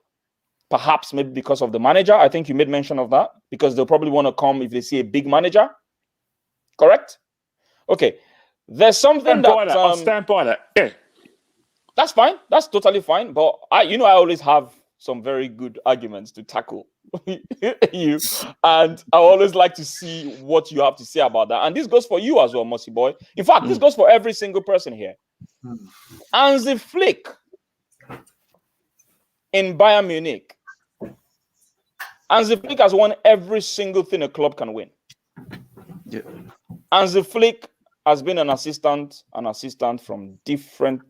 Perhaps maybe because of the manager. I think you made mention of that because they'll probably want to come if they see a big manager. Correct? Okay. There's something I'll stand by that. Yeah. That's fine. That's totally fine. But I always have some very good arguments to tackle you. And I always like to see what you have to say about that. And this goes for you as well, Mossy Boy. In fact, this goes for every single person here. Hansi Flick in Bayern Munich. Hansi Flick has won every single thing a club can win. Yeah. Hansi Flick has been an assistant from different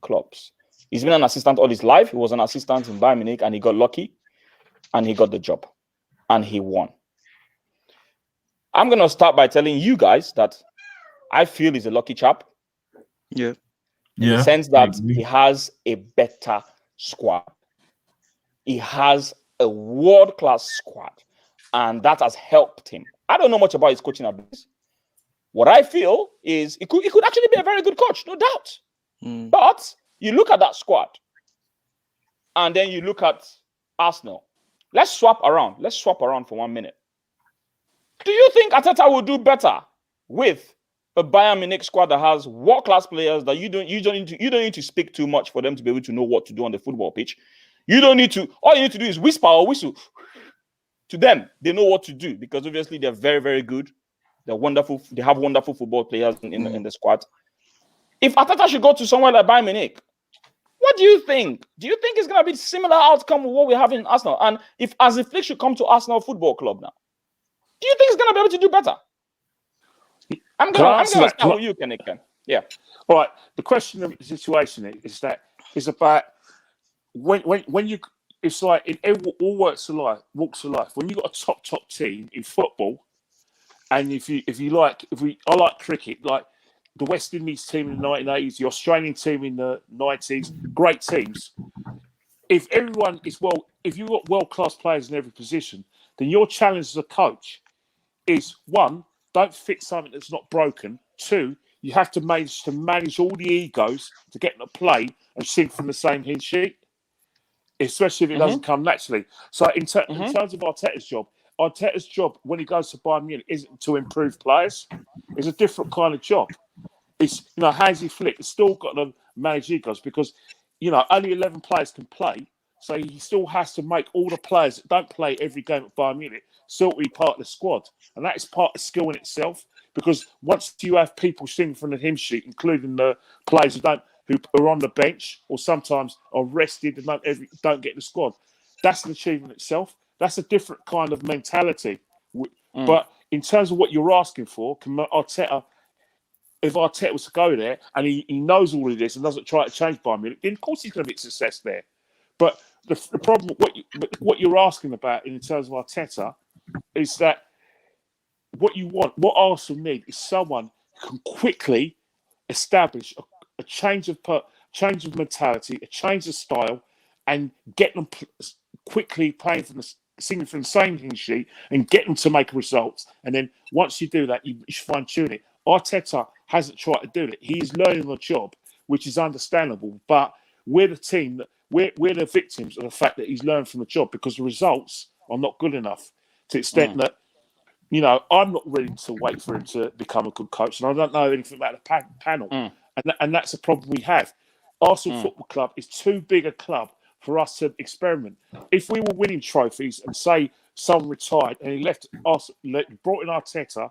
clubs. He's been an assistant all his life. He was an assistant in Bayern Munich, and he got lucky, and he got the job, and he won. I'm going to start by telling you guys that I feel he's a lucky chap. Yeah. In the sense that he has a better squad. He has a world-class squad, and that has helped him. I don't know much about his coaching abilities. What I feel is he could actually be a very good coach, no doubt. But you look at that squad, and then you look at Arsenal. Let's swap around. Let's swap around for 1 minute. Do you think Arteta will do better with a Bayern Munich squad that has world-class players that you don't need to speak too much for them to be able to know what to do on the football pitch? You don't need to. All you need to do is whisper or whistle to them. They know what to do because obviously they're very, very good. They're wonderful. They have wonderful football players in the squad. If Arteta should go to somewhere like Bayern Munich, what do you think? Do you think it's going to be similar outcome with what we have in Arsenal? And if Hansi Flick should come to Arsenal Football Club now, do you think he's going to be able to do better? I'm going to start with you, Ken. Yeah. All right. The question of the situation is about when you. It's like in all walks of life. When you got a top team in football, and I like cricket, like the West Indies team in the 1980s, the Australian team in the 90s, great teams. If you've got world-class players in every position, then your challenge as a coach is, one, don't fix something that's not broken. Two, you have to manage all the egos to get them to play and sing from the same hymn sheet, especially if it doesn't come naturally. So in terms of Arteta's job when he goes to Bayern Munich isn't to improve players. It's a different kind of job. It's, Hansi Flick has still got to manage egos because, only 11 players can play. So he still has to make all the players that don't play every game at Bayern Munich still be part of the squad. And that is part of skill in itself because once you have people singing from the hymn sheet, including the players who are on the bench or sometimes are rested and don't get in the squad, that's an achievement itself. That's a different kind of mentality. But in terms of what you're asking for, if Arteta was to go there and he knows all of this and doesn't try to change Bayern Munich, then of course he's going to be a success there. But the problem, what you're asking about in terms of Arteta, is that what Arsenal need is someone who can quickly establish a change of mentality, a change of style, and get them quickly singing from the same hymn sheet and get them to make results. And then once you do that, you should fine tune it. Arteta hasn't tried to do it. He is learning the job, which is understandable. But we're the team we're the victims of the fact that he's learned from the job because the results are not good enough to the extent that, I'm not ready to wait for him to become a good coach. And I don't know anything about the panel. And that's the problem we have. Arsenal Football Club is too big a club for us to experiment. If we were winning trophies and say someone retired and he brought in Arteta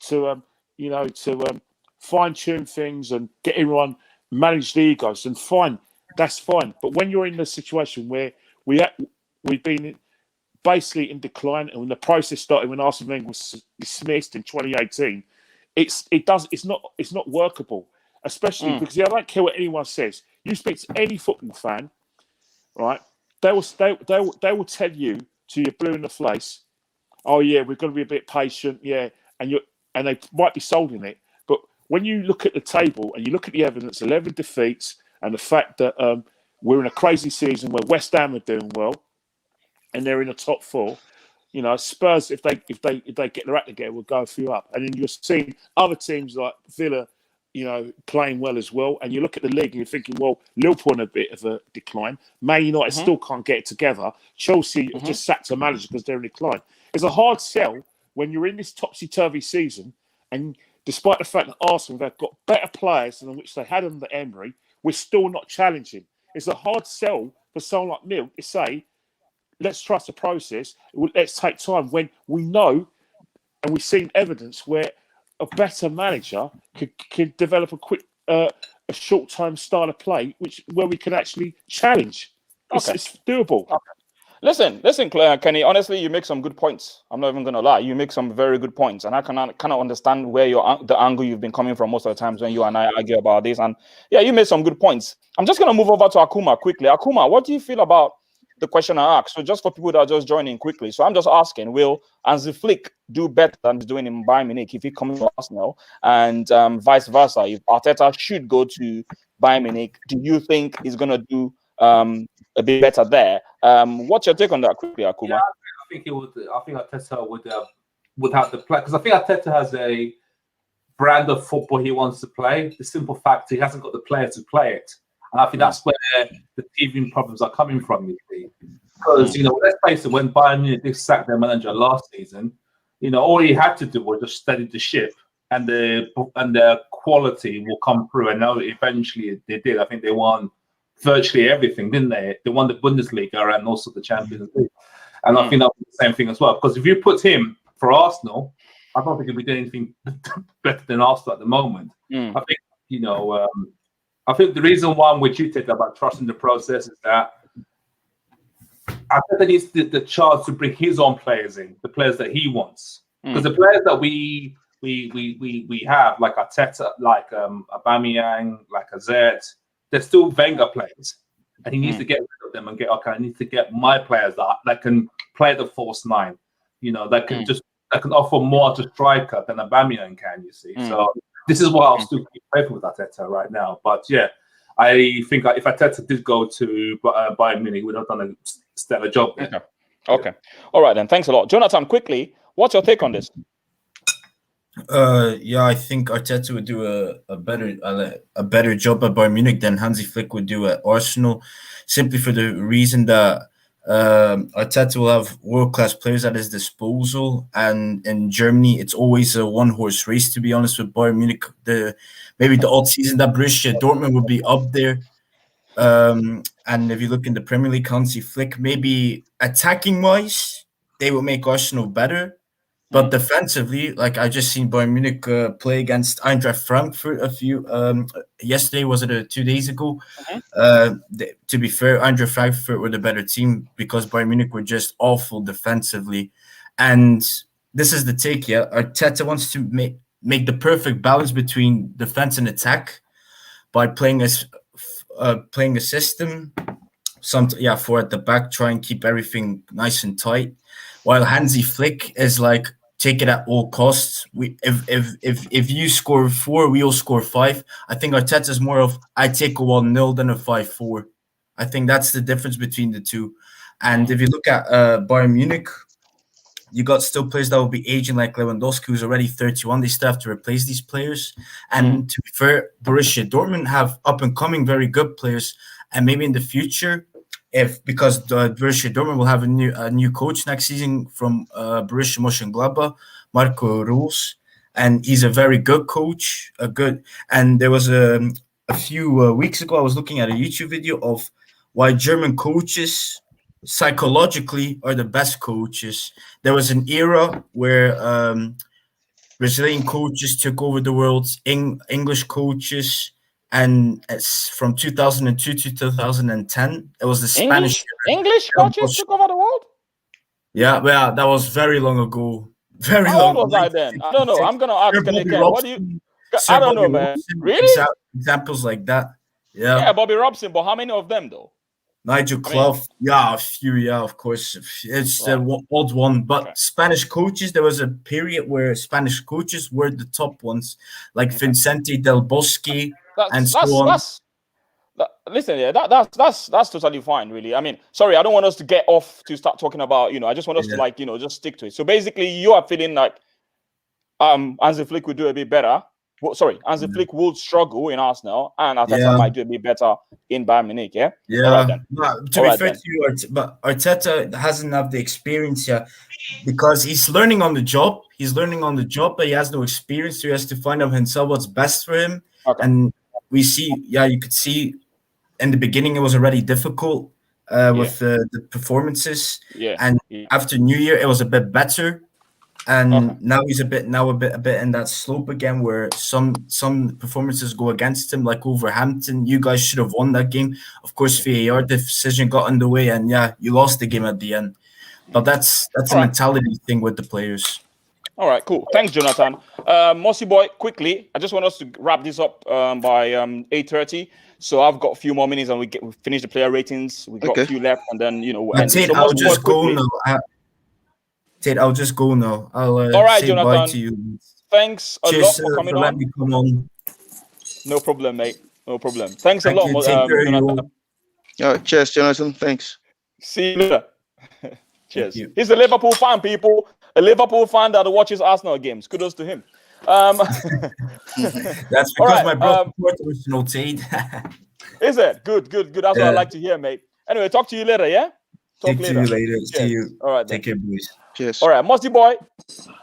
to fine-tune things and get everyone manage the egos, and fine, that's fine. But when you're in the situation where we've been basically in decline, and when the process started when Arsene Wenger was dismissed in 2018, it's not workable. Especially because I don't care what anyone says. You speak to any football fan, right? They will tell you to your blue in the face, oh yeah, we're going to be a bit patient, yeah, and they might be sold in it. But when you look at the table and you look at the evidence, 11 defeats, and the fact that we're in a crazy season where West Ham are doing well, and they're in the top 4. You know, Spurs, if they get their act together, will go a few up. And then you're seeing other teams like Villa, you know, playing well as well. And you look at the league and you're thinking, well, Liverpool on a bit of a decline. Man United still can't get it together. Chelsea just sacked a manager because they're in decline. It's a hard sell when you're in this topsy-turvy season, and despite the fact that Arsenal have got better players than which they had under Emery, we're still not challenging. It's a hard sell for someone like Mill to say, let's trust the process. Let's take time when we know and we've seen evidence where a better manager could develop a quick, a short-term style of play, where we can actually challenge. It's doable. Okay. Listen, Claire, Kenny. Honestly, you make some good points. I'm not even gonna lie. You make some very good points, and I kind of understand where the angle you've been coming from most of the times when you and I argue about this. And yeah, you made some good points. I'm just gonna move over to Akuma quickly. Akuma, what do you feel about the question I asked? So just for people that are just joining quickly, so I'm just asking: will Hansi Flick do better than he's doing in Bayern Munich if he comes to Arsenal, and vice versa? If Arteta should go to Bayern Munich, do you think he's gonna do a bit better there? What's your take on that quickly, Akuma? Yeah, I think it would. I think Arteta would have the play, because I think Arteta has a brand of football he wants to play. The simple fact he hasn't got the players to play it, and I think that's where the teething problems are coming from. You see, because let's face it, when Bayern Munich did sack their manager last season, all he had to do was just steady the ship, and the quality will come through. And now eventually they did. I think they won virtually everything, didn't they? They won the Bundesliga and also the Champions League. And I think that's the same thing as well. Because if you put him for Arsenal, I don't think he'll be doing anything better than Arsenal at the moment. I think, I think the reason why I'm with you, Tade, about trusting the process is that I think that needs the chance to bring his own players in, the players that he wants. Because the players that we have, like Arteta, like Aubameyang, like Azet, they're still Wenger players, and he needs to get rid of them and I need to get my players that can play the false nine, that can offer more to striker than Aubameyang can. You see, so this is why I'll still keep playing with Arteta right now. But yeah, I think if Arteta did go to Bayern Munich, he would have done a stellar job there. Okay. All right then. Thanks a lot, Jonathan. Quickly, what's your take on this? Yeah, I think Arteta would do a better job at Bayern Munich than Hansi Flick would do at Arsenal, simply for the reason that Arteta will have world-class players at his disposal, and in Germany it's always a one-horse race, to be honest, with Bayern Munich. Maybe the odd season that Borussia Dortmund would be up there, and if you look in the Premier League, Hansi Flick, maybe attacking-wise they will make Arsenal better. But defensively, like I just seen Bayern Munich play against Eintracht Frankfurt yesterday, was it 2 days ago? To be fair, Eintracht Frankfurt were the better team because Bayern Munich were just awful defensively. And this is the take, yeah. Arteta wants to make the perfect balance between defense and attack by playing a system. For at the back, try and keep everything nice and tight. While Hansi Flick is like, take it at all costs. If you score 4, we'll score 5. I think Arteta is more of, I take a 1-0 than a 5-4. I think that's the difference between the two. And if you look at Bayern Munich, you got still players that will be aging, like Lewandowski, who's already 31. They still have to replace these players. And to be fair, Borussia Dortmund have up-and-coming very good players. And maybe in the future, because Borussia Dortmund will have a new coach next season from Borussia Mönchengladbach, Marco Rose, and he's a very good coach. And there was a few weeks ago, I was looking at a YouTube video of why German coaches psychologically are the best coaches. There was an era where Brazilian coaches took over the world, English coaches, and it's from 2002 to 2010. It was the Spanish English coaches took over the world. Yeah, well, that was very long ago. Very How long. old was I then? I don't know. I'm gonna ask again. What do you? I don't know, man. Really? Examples like that. Yeah. Yeah, Bobby Robson. But how many of them though? Nigel Clough. Yeah, a few. Yeah, of course. It's the odd one. But Spanish coaches, there was a period where Spanish coaches were the top ones, like Vicente Del Bosque and so on. Listen, yeah, that's totally fine, really. I mean, sorry, I don't want us to get off to start talking about, I just want us to just stick to it. So basically, you are feeling like Hansi Flick will do a bit better. Well, sorry, Hansi Flick will struggle in Arsenal, and Arteta might do a bit better in Bayern Munich. Yeah. Yeah. All right, then. To be fair to you, but Arteta hasn't had the experience yet because he's learning on the job. He's learning on the job, but he has no experience. So he has to find out himself what's best for him. Okay. And we see, you could see. In the beginning, it was already difficult with the performances. Yeah. And after New Year, it was a bit better. And now he's a bit in that slope again, where some performances go against him, like Wolverhampton. You guys should have won that game. Of course, VAR decision got in the way, and you lost the game at the end. But that's a mentality thing with the players. All right, cool. Thanks, Jonathan. Mossy Boy, quickly, I just want us to wrap this up by 8:30. So I've got a few more minutes, and we finish the player ratings. We got a few left, and then Tate, I'll just go now. Tate, I'll just go now. I'll all right, say Jonathan. bye to you. Thanks a lot for coming Let me come on. No problem, mate. No problem. Thanks a lot, Jonathan. Cheers, Jonathan. Thanks. See you later. Cheers. He's a Liverpool fan, people. A Liverpool fan that watches Arsenal games. Kudos to him. That's because my brother original Tade. Is it? Good. That's what I like to hear, mate. Anyway, talk to you later, yeah? Talk to you later. See you. All right. Take care, boys. Cheers. All right, Mossy Boy,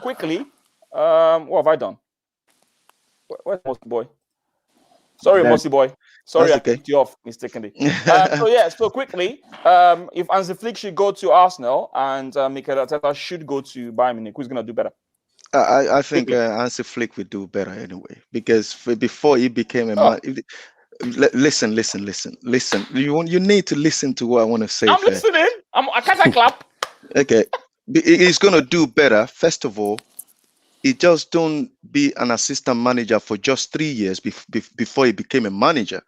quickly. What have I done? Where's Mossy Boy? Sorry, Mossy Boy. Sorry, I kicked you off mistakenly. So quickly, if Hansi Flick should go to Arsenal and Mikel Arteta should go to Bayern Munich, who's going to do better? I think Hansi Flick would do better anyway, because before he became a man. Listen. You need to listen to what I want to say. I'm listening. I can't clap. Okay, he's going to do better. First of all, he just don't be an assistant manager for just 3 years before he became a manager.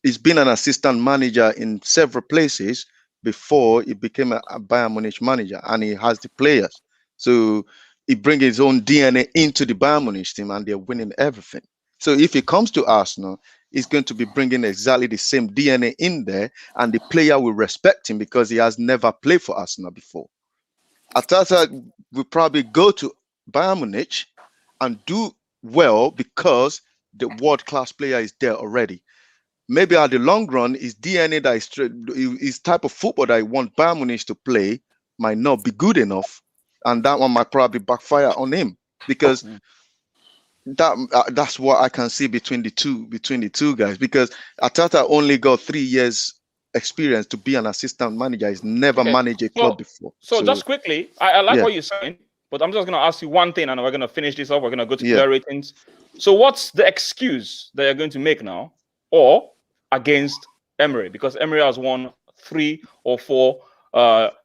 He's been an assistant manager in several places before he became a Bayern Munich manager, and he has the players. So he brings his own DNA into the Bayern Munich team, and they're winning everything. So if he comes to Arsenal, he's going to be bringing exactly the same DNA in there, and the player will respect him because he has never played for Arsenal before. Arteta will probably go to Bayern Munich and do well because the world-class player is there already. Maybe at the long run, his DNA, his type of football that he wants Bayern Munich to play might not be good enough, and that one might probably backfire on him, because that's what I can see between the two guys. Because Arteta only got 3 years experience to be an assistant manager. He's never managed a club before. So just quickly, I like what you're saying, but I'm just going to ask you one thing, and we're going to finish this off. We're going to go to player ratings. So what's the excuse that you're going to make now, or against Emery? Because Emery has won 3 or 4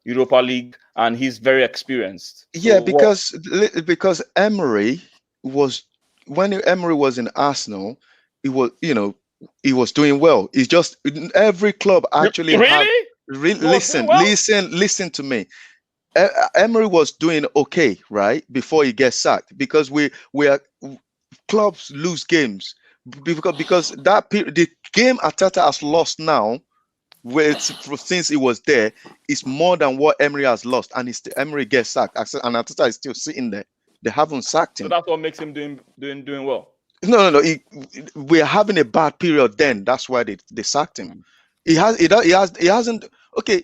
Europa League, and he's very experienced. So because Emery was, when Emery was in Arsenal, he was doing well. It's just every club actually listen to me. Emery was doing okay, right, before he gets sacked, because clubs lose games because the game Arteta has lost now, since he was there, is more than what Emery has lost, and Emery gets sacked, and Arteta is still sitting there. They haven't sacked him. So that's what makes him doing well. No. We're having a bad period. Then that's why they sacked him. He hasn't. Okay,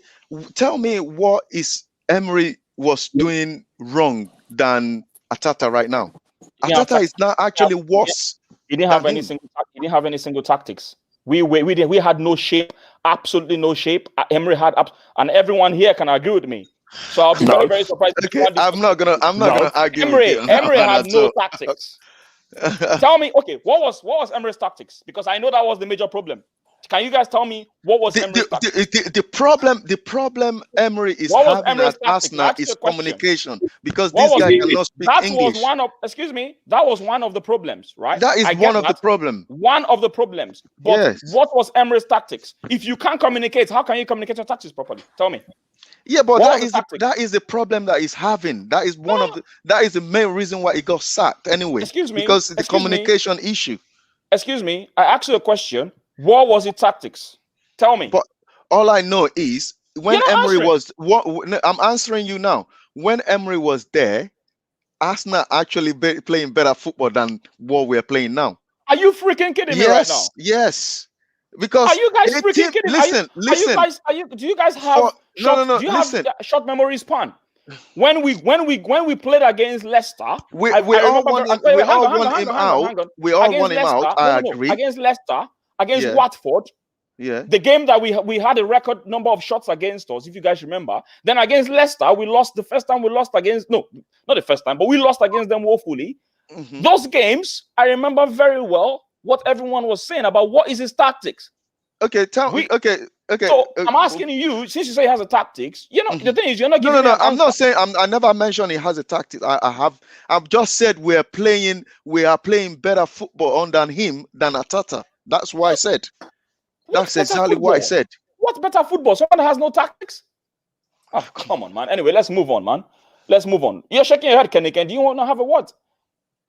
tell me what is Emery was doing wrong than Arteta right now. Arteta is not actually worse. He didn't have any single tactics. We had no shape, absolutely no shape. Emery had and everyone here can agree with me. So I'll be very, very surprised. Okay, I'm not gonna argue. Emery had no tactics. Tell me, okay, what was Emery's tactics? Because I know that was the major problem. Can you guys tell me what was Emery's tactics? The problem Emery is having at Arsenal is communication, because this guy cannot speak English. Was one of, excuse me, that was one of the problems, right? That is one of the problems. One of the problems. But yes. What was Emery's tactics? If you can't communicate, how can you communicate your tactics properly? Tell me. Yeah, but that is the problem that he's having. That is that is the main reason why he got sacked anyway. Excuse me. Because the communication issue. Excuse me. I asked you a question. What was his tactics? Tell me. But all I know is when Emery was I'm answering you now. When Emery was there, Arsenal actually playing better football than what we're playing now. Are you freaking kidding me right now? Yes. Because are you guys freaking kidding? Listen. Do you guys have have short memory span? When we played against Leicester, we all want him out. We all want him out. I agree. Against Leicester, against Watford. Yeah. The game that we had a record number of shots against us, if you guys remember. Then against Leicester, we lost the first time we lost against not the first time, but we lost against them woefully. Mm-hmm. Those games, I remember very well what everyone was saying about what is his tactics. Okay, tell me. Okay. So I'm asking you, since you say he has a tactics, the thing is you're not giving me an I'm not saying I never mentioned he has a tactics. I've just said we are playing better football under him than Atata. That's what I said. That's exactly what I said. What's better football? Someone that has no tactics? Oh, come on, man. Anyway, let's move on, man. Let's move on. You're shaking your head, Kenny. Do you want to have a word?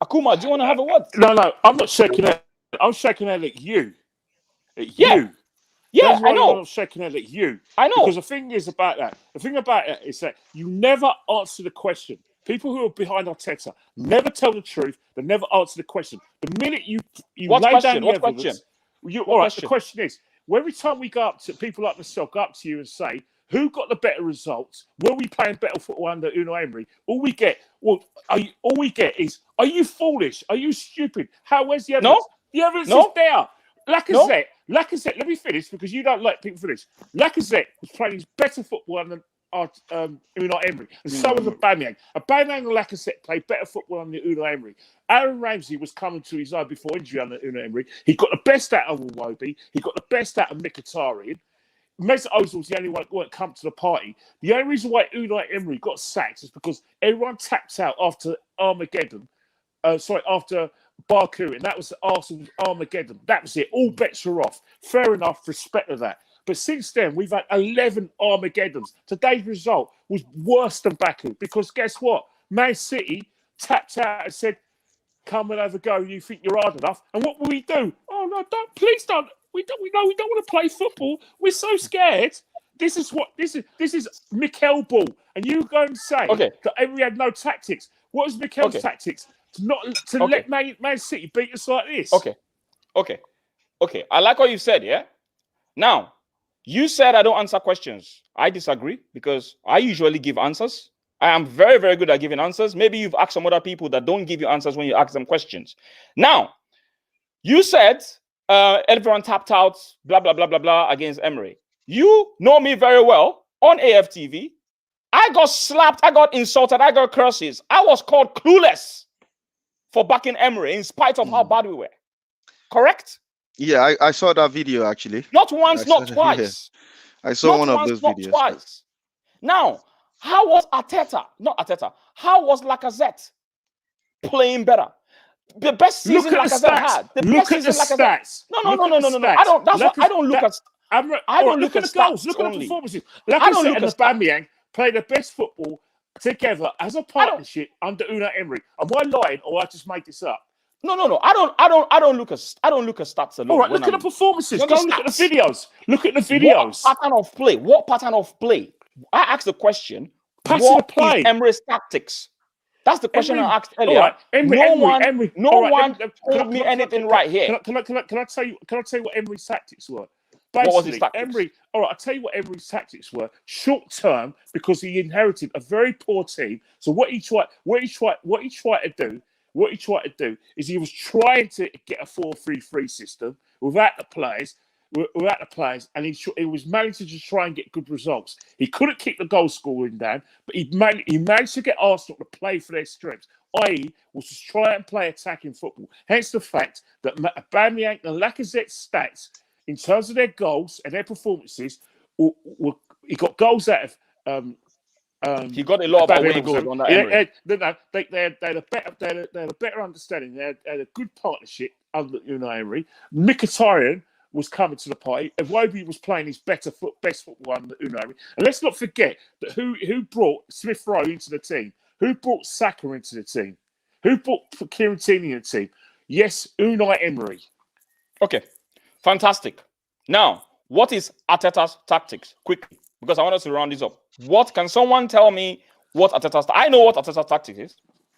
Akuma, do you want to have a word? No, I'm not shaking it. I'm shaking it at you. You. Yeah, I know. I'm shaking it at you. I know. Because the thing about it is that you never answer the question. People who are behind Arteta never tell the truth. They never answer the question. The minute you lay down the evidence, the question is, every time we go up to people like myself, go up to you and say, who got the better results? Were we playing better football under Unai Emery? All we get is, are you foolish? Are you stupid? Where's the evidence? No. The evidence is there. Lacazette, let me finish because you don't let people finish. Lacazette was playing his better football than Unai Emery. And so was Aubameyang. Aubameyang and Lacazette played better football than Unai Emery. Aaron Ramsey was coming to his own before injury under Unai Emery. He got the best out of Iwobi. He got the best out of Mkhitaryan. Mesut Ozil was the only one who won't come to the party. The only reason why Unai Emery got sacked is because everyone tapped out after Armageddon. After Baku, and that was Arsenal's Armageddon. That was it. All bets were off. Fair enough, respect of that. But since then, we've had 11 Armageddons. Today's result was worse than Baku because guess what? Man City tapped out and said, "Come and have a go. You think you're hard enough?" And what will we do? Oh no! Please don't. We don't want to play football. We're so scared. This is Mikel Ball, and you go and say that Emery had no tactics. What was Mikel's tactics? To let Man City beat us like this. Okay. I like what you said, yeah? Now, you said I don't answer questions. I disagree because I usually give answers. I am very, very good at giving answers. Maybe you've asked some other people that don't give you answers when you ask them questions. Now, you said everyone tapped out, blah, blah, blah, blah, blah, against Emery. You know me very well on AFTV. I got slapped. I got insulted. I got curses. I was called clueless for backing Emery in spite of how bad we were. Correct? Yeah, I saw that video actually. Not once, not twice. Yeah. I saw one of those videos. Twice. Now, how was how was Lacazette playing better? The best season Lacazette had. Look at the stats. No. I don't look at the goals. Look at the performances. Lacazette and Aubameyang play the best football together as a partnership under Unai Emery. Am I lying or I just made this up? No. I don't look at stats alone. All right, look at the performances. Go look at the videos. Look at the videos. What pattern of play? I asked the question. What is Emery's tactics? That's the question I asked earlier. Right. No one told me anything right here. Can I tell you what Emery's tactics were? Basically, what was his tactics? Emery. All right, I'll tell you what Emery's tactics were. Short term, because he inherited a very poor team. So what he tried to do is he was trying to get a 4-3-3 system without the players, and he was managing to try and get good results. He couldn't keep the goal scoring down, but he managed to get Arsenal to play for their strengths. i.e. was to try and play attacking football. Hence the fact that Aubameyang and Lacazette's stats, in terms of their goals and their performances, he got goals out of... he got a lot of away goals on that Emery. They had a better understanding. They had a good partnership under Unai Emery. Mkhitaryan was coming to the party. Iwobi was playing his best football under Unai Emery. And let's not forget that who brought Smith Rowe into the team? Who brought Saka into the team? Who brought Kieran Tierney into the team? Yes, Unai Emery. Okay, fantastic. Now, what is Arteta's tactics? Quickly, because I want us to round this up. What can someone tell me what Arteta's? I know what Arteta's tactics is.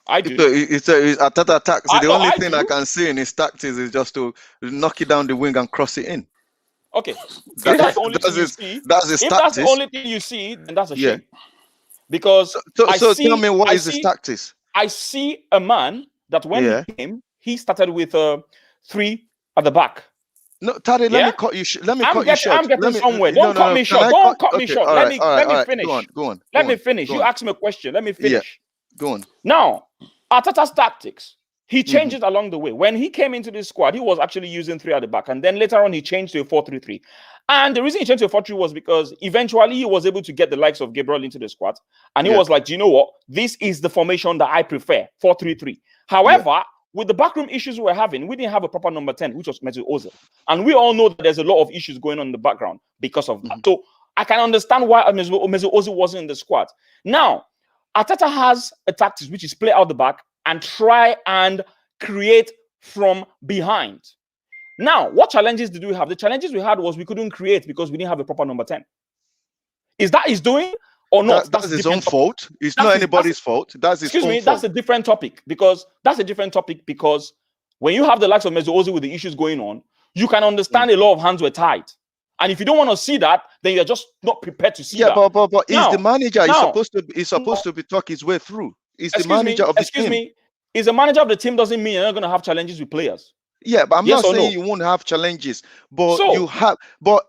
I do. It's Arteta tactics. The only thing I can see in his tactics is just to knock it down the wing and cross it in. Okay, that's the only thing you see. That's his if tactics. That's the only thing you see, then that's a shame. Because so tell me what is his tactics? I see a man that when he came, he started with 3 at the back. No, Tade, let me cut you. Let me cut you short. I'm getting somewhere. Don't cut me short. Don't cut me short. Let me finish. Go on. Let me finish. You asked me a question. Let me finish. Yeah. Go on. Now, Arteta's tactics, he changed it along the way. When he came into this squad, he was actually using 3 at the back. And then later on, he changed to a 4-3-3. And the reason he changed to a 4-3 was because eventually he was able to get the likes of Gabriel into the squad. And he was like, do you know what? This is the formation that I prefer, 4-3-3. However, with the backroom issues we're having, we didn't have a proper number 10, which was Mesut Ozil. And we all know that there's a lot of issues going on in the background because of that. So I can understand why Mesut Ozil wasn't in the squad. Now, Arteta has a tactics which is play out the back and try and create from behind. Now, what challenges did we have? The challenges we had was we couldn't create because we didn't have a proper number 10. Is that his doing or not? That's his own fault. It's not anybody's fault. That's his own fault. That's a different topic because when you have the likes of Mesut Ozil with the issues going on, you can understand a lot of hands were tied. And if you don't want to see that, then you're just not prepared to see that. But he's the manager. He's supposed to be talking his way through. He's the manager of the team. Excuse me. He's the manager of the team doesn't mean you're not going to have challenges with players. Yeah, but I'm not saying you won't have challenges. But you have. But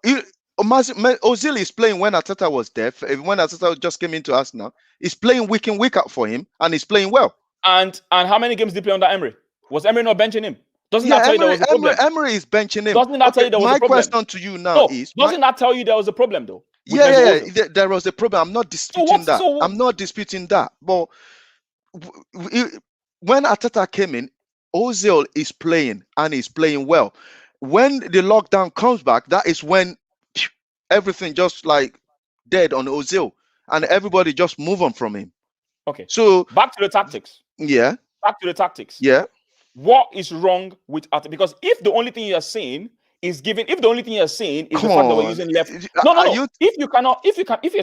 Ozil is playing when Arteta was there. When Arteta just came into us now, he's playing week in, week out for him, and he's playing well. And how many games did he play under Emery? Was Emery not benching him? Doesn't that tell you there was a problem? Emery is benching him. Doesn't that tell you there was a problem? My question to you now is... Doesn't that tell you there was a problem, though? There was a problem. I'm not disputing that. I'm not disputing that. But when Arteta came in, Ozil is playing, and he's playing well. When the lockdown comes back, that is when everything just like dead on Ozil, and everybody just move on from him. Okay. So back to the tactics. Yeah. Back to the tactics. Yeah. What is wrong with Arteta? Because if the only thing you're saying is the fact that we're using left. No. If you're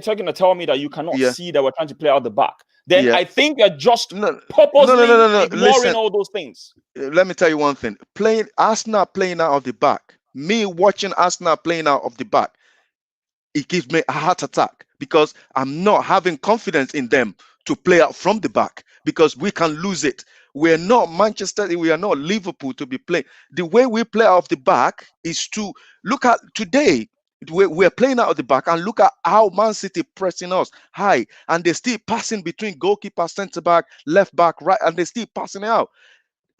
trying to tell me that you cannot see that we're trying to play out the back, then I think you're just purposely ignoring all those things. Let me tell you one thing. Arsenal playing out of the back, me watching Arsenal playing out of the back, it gives me a heart attack because I'm not having confidence in them to play out from the back because we can lose it. We're not Manchester, we are not Liverpool to be playing. The way we play out of the back is to look at today. We're playing out of the back and look at how Man City pressing us high, and they're still passing between goalkeeper, centre back, left back, right, and they're still passing it out.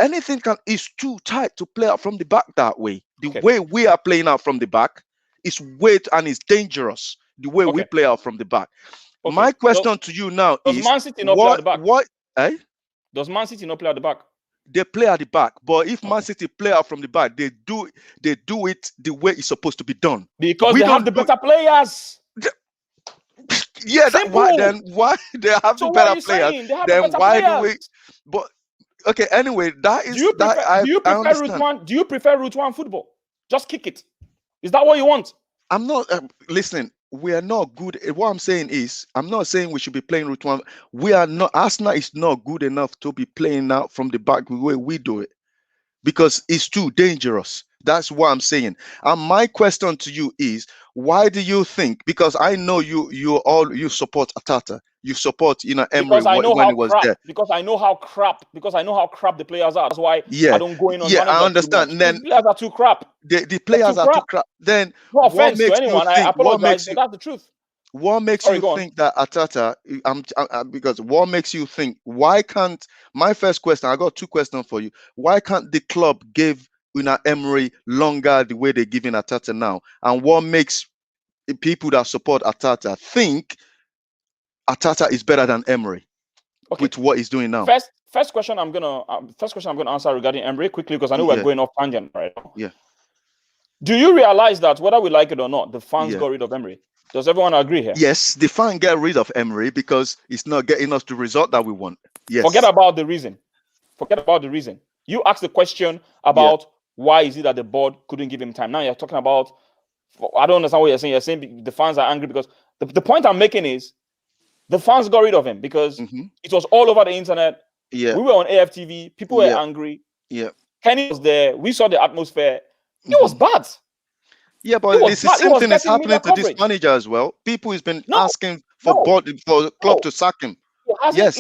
Anything is too tight to play out from the back that way. The way we are playing out from the back is weight and it's dangerous. The way we play out from the back. My question to you now is: does Man City not play at the back? Does Man City not play at the back? They play at the back, but if Man City play out from the back, they do it the way it's supposed to be done. Because they have the better players. Yeah, why they have the better players? Then why do we? But okay, anyway, that is. Do you prefer Route 1 football? Just kick it. Is that what you want? I'm not listen. We are not good. What I'm saying is, I'm not saying we should be playing Route 1. We are not. Arsenal is not good enough to be playing out from the back the way we do it because it's too dangerous. That's what I'm saying. And my question to you is, why do you think? Because I know you support Arteta. You support Emery when he was there. Because I know how crap the players are. That's why I don't go in on. Yeah, I understand. Then the players are too crap. The players are too crap. Then no offense to anyone, I apologize, but that's the truth. What makes you think that Arteta? Because what makes you think? Why can't? My first question. I got two questions for you. Why can't the club give Unai Emery longer the way they're giving Arteta now? And what makes people that support Arteta think Arteta is better than Emery with what he's doing now? First question I'm gonna answer regarding Emery quickly, because I know we're going off tangent right now. Yeah. Do you realize that whether we like it or not, the fans got rid of Emery? Does everyone agree here? Yes, the fans get rid of Emery because it's not getting us the result that we want. Yes. Forget about the reason. You asked the question about why is it that the board couldn't give him time. Now you're talking about, I don't understand what you're saying. You're saying the fans are angry because the point I'm making is the fans got rid of him because it was all over the internet. Yeah. We were on AFTV. People were angry. Yeah. Kenny was there. We saw the atmosphere. It was bad. Yeah, but this is same thing is happening to this manager as well. People has been asking for the club to sack him. Yes,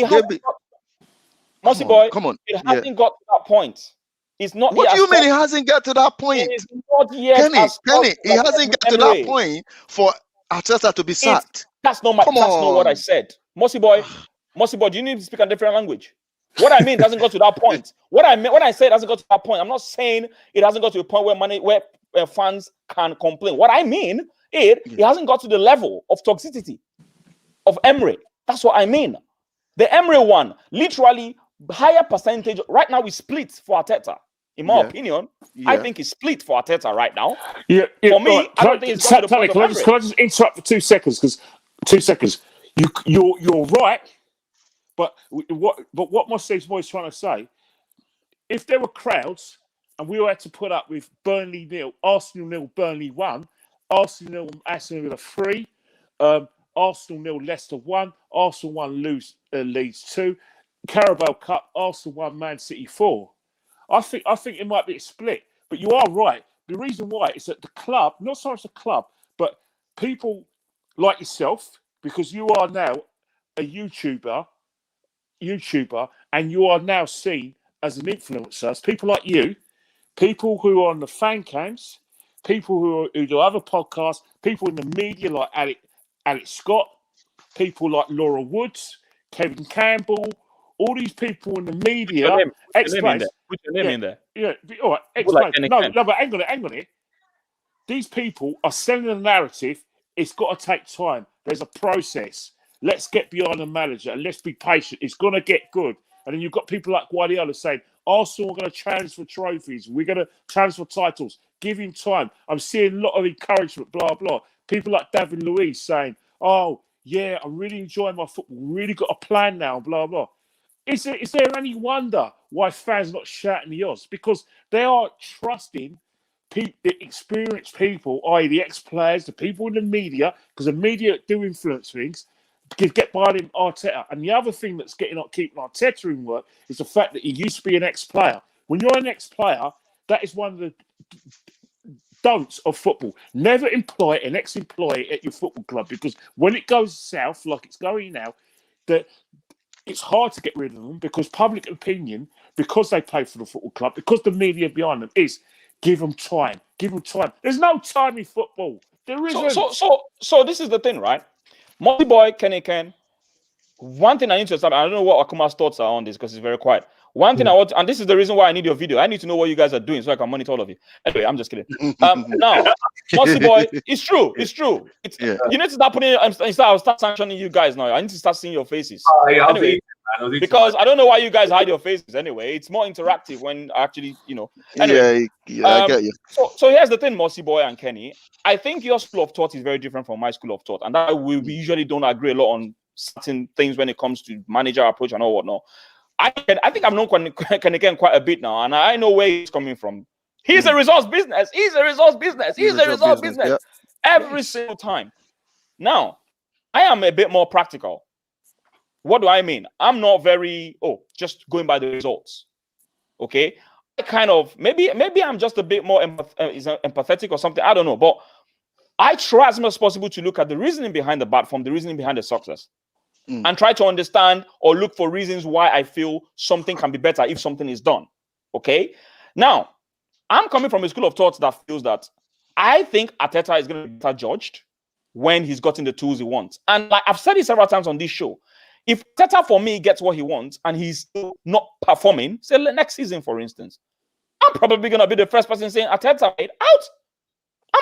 Mossy boy, come on. It hasn't got to that point. It's not. What do you mean it hasn't got to that point? It is not yet. Kenny, it hasn't got to that point for Arteta to be sacked. That's not what I said. Mossy boy, do you need to speak a different language? What I mean doesn't go to that point. What I meant when I say it doesn't go to that point, I'm not saying it hasn't got to a point where fans can complain. What I mean is it hasn't got to the level of toxicity of Emery. That's what I mean. The Emery one, literally higher percentage. Right now, we split for Arteta. In my opinion, I think it's split for Arteta right now. Yeah. For me, I don't think it's got to the point of Emery. Can I just interrupt for 2 seconds? Because 2 seconds. You're right. But what Mossie's boy is trying to say, if there were crowds and we had to put up with Burnley 0, Arsenal 0, Burnley 1, Arsenal 0, Aston Villa 3, Arsenal 0, Leicester 1, Arsenal 1, Leeds 2, Carabao Cup, Arsenal 1, Man City 4. I think it might be a split, but you are right. The reason why is that the club, not so much the club, but people like yourself, because you are now a YouTuber, and you are now seen as an influencer. It's people like you, people who are on the fan cams, people who do other podcasts, people in the media like Alex Scott, people like Laura Woods, Kevin Campbell, all these people in the media. Put your name in there. Yeah, all right. Explain. No, but hang on it. These people are selling a narrative. It's got to take time. There's a process. Let's get behind the manager and let's be patient. It's going to get good. And then you've got people like Guardiola saying, Arsenal are going to challenge for trophies. We're going to challenge for titles. Give him time. I'm seeing a lot of encouragement, blah, blah. People like David Luiz saying, oh, yeah, I'm really enjoying my football. Really got a plan now, blah, blah. Is there any wonder why fans are not shouting the odds? Because they are trusting the experienced people, i.e. the ex-players, the people in the media, because the media do influence things, get behind him, Arteta. And the other thing that's keeping Arteta in work is the fact that he used to be an ex-player. When you're an ex-player, that is one of the don'ts of football. Never employ an ex-employee at your football club, because when it goes south, like it's going now, that it's hard to get rid of them, because public opinion, because they play for the football club, because the media behind them is give them time. Give them time. There's no time in football. There isn't. So this is the thing, right? Multi boy, Kenny Ken. One thing I need to understand, I don't know what Akuma's thoughts are on this because it's very quiet. One thing I want, and this is the reason why I need your video. I need to know what you guys are doing so I can monitor all of you. Anyway, I'm just kidding. Now, Multi boy, it's true. You need to start putting. I'll start sanctioning you guys now. I need to start seeing your faces. Anyway, because I don't know why you guys hide your faces. Anyway, it's more interactive when actually, Anyway, I get you. So here's the thing, Mossy boy and Kenny. I think your school of thought is very different from my school of thought, and that we usually don't agree a lot on certain things when it comes to manager approach and all whatnot. I think I've known Kenny Ken quite a bit now, and I know where he's coming from. He's a resource business. Yeah. Every single time. Now, I am a bit more practical. What do I mean? I'm not very just going by the results. Okay, I kind of maybe I'm just a bit more empathetic or something. I don't know, but I try as much as possible to look at the reasoning behind the bad from the reasoning behind the success. And try to understand or look for reasons why I feel something can be better if something is done. Okay? Now, I'm coming from a school of thought that feels that I think Arteta is going to be better judged when he's gotten the tools he wants. And like I've said it several times on this show, if Teta for me gets what he wants and he's still not performing, say next season, for instance, I'm probably gonna be the first person saying Arteta out.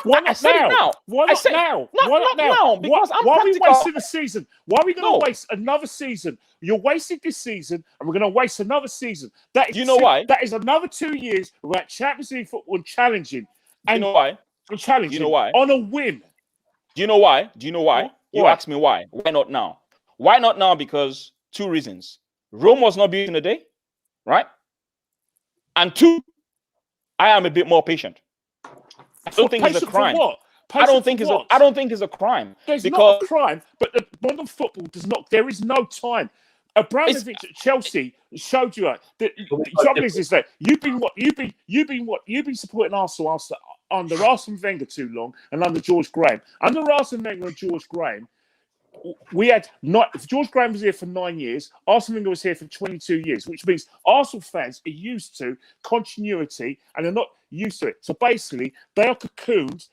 I said it now. Why not now? Not now. Because why are we wasting the season? Why are we going to waste another season? You're wasting this season, and we're going to waste another season. Do you know why? That is another 2 years without Champions League football and challenging. And you know why? Challenging. You know why? On a whim. Do you know why? You ask me why. Why not now? Why not now? Because 2 reasons. Rome was not built in a day, right? And 2, I am a bit more patient. I don't think it's a crime. I don't think it's a crime. There's not a crime, but the modern football does not. There is no time. Abramovich at Chelsea showed you that. The trouble is that you've been supporting Arsenal under Arsene Wenger too long and under George Graham. Under Arsene Wenger and George Graham, we had if George Graham was here for 9 years, Arsene Wenger was here for 22 years, which means Arsenal fans are used to continuity and they're not used to it. So basically, they are cocooned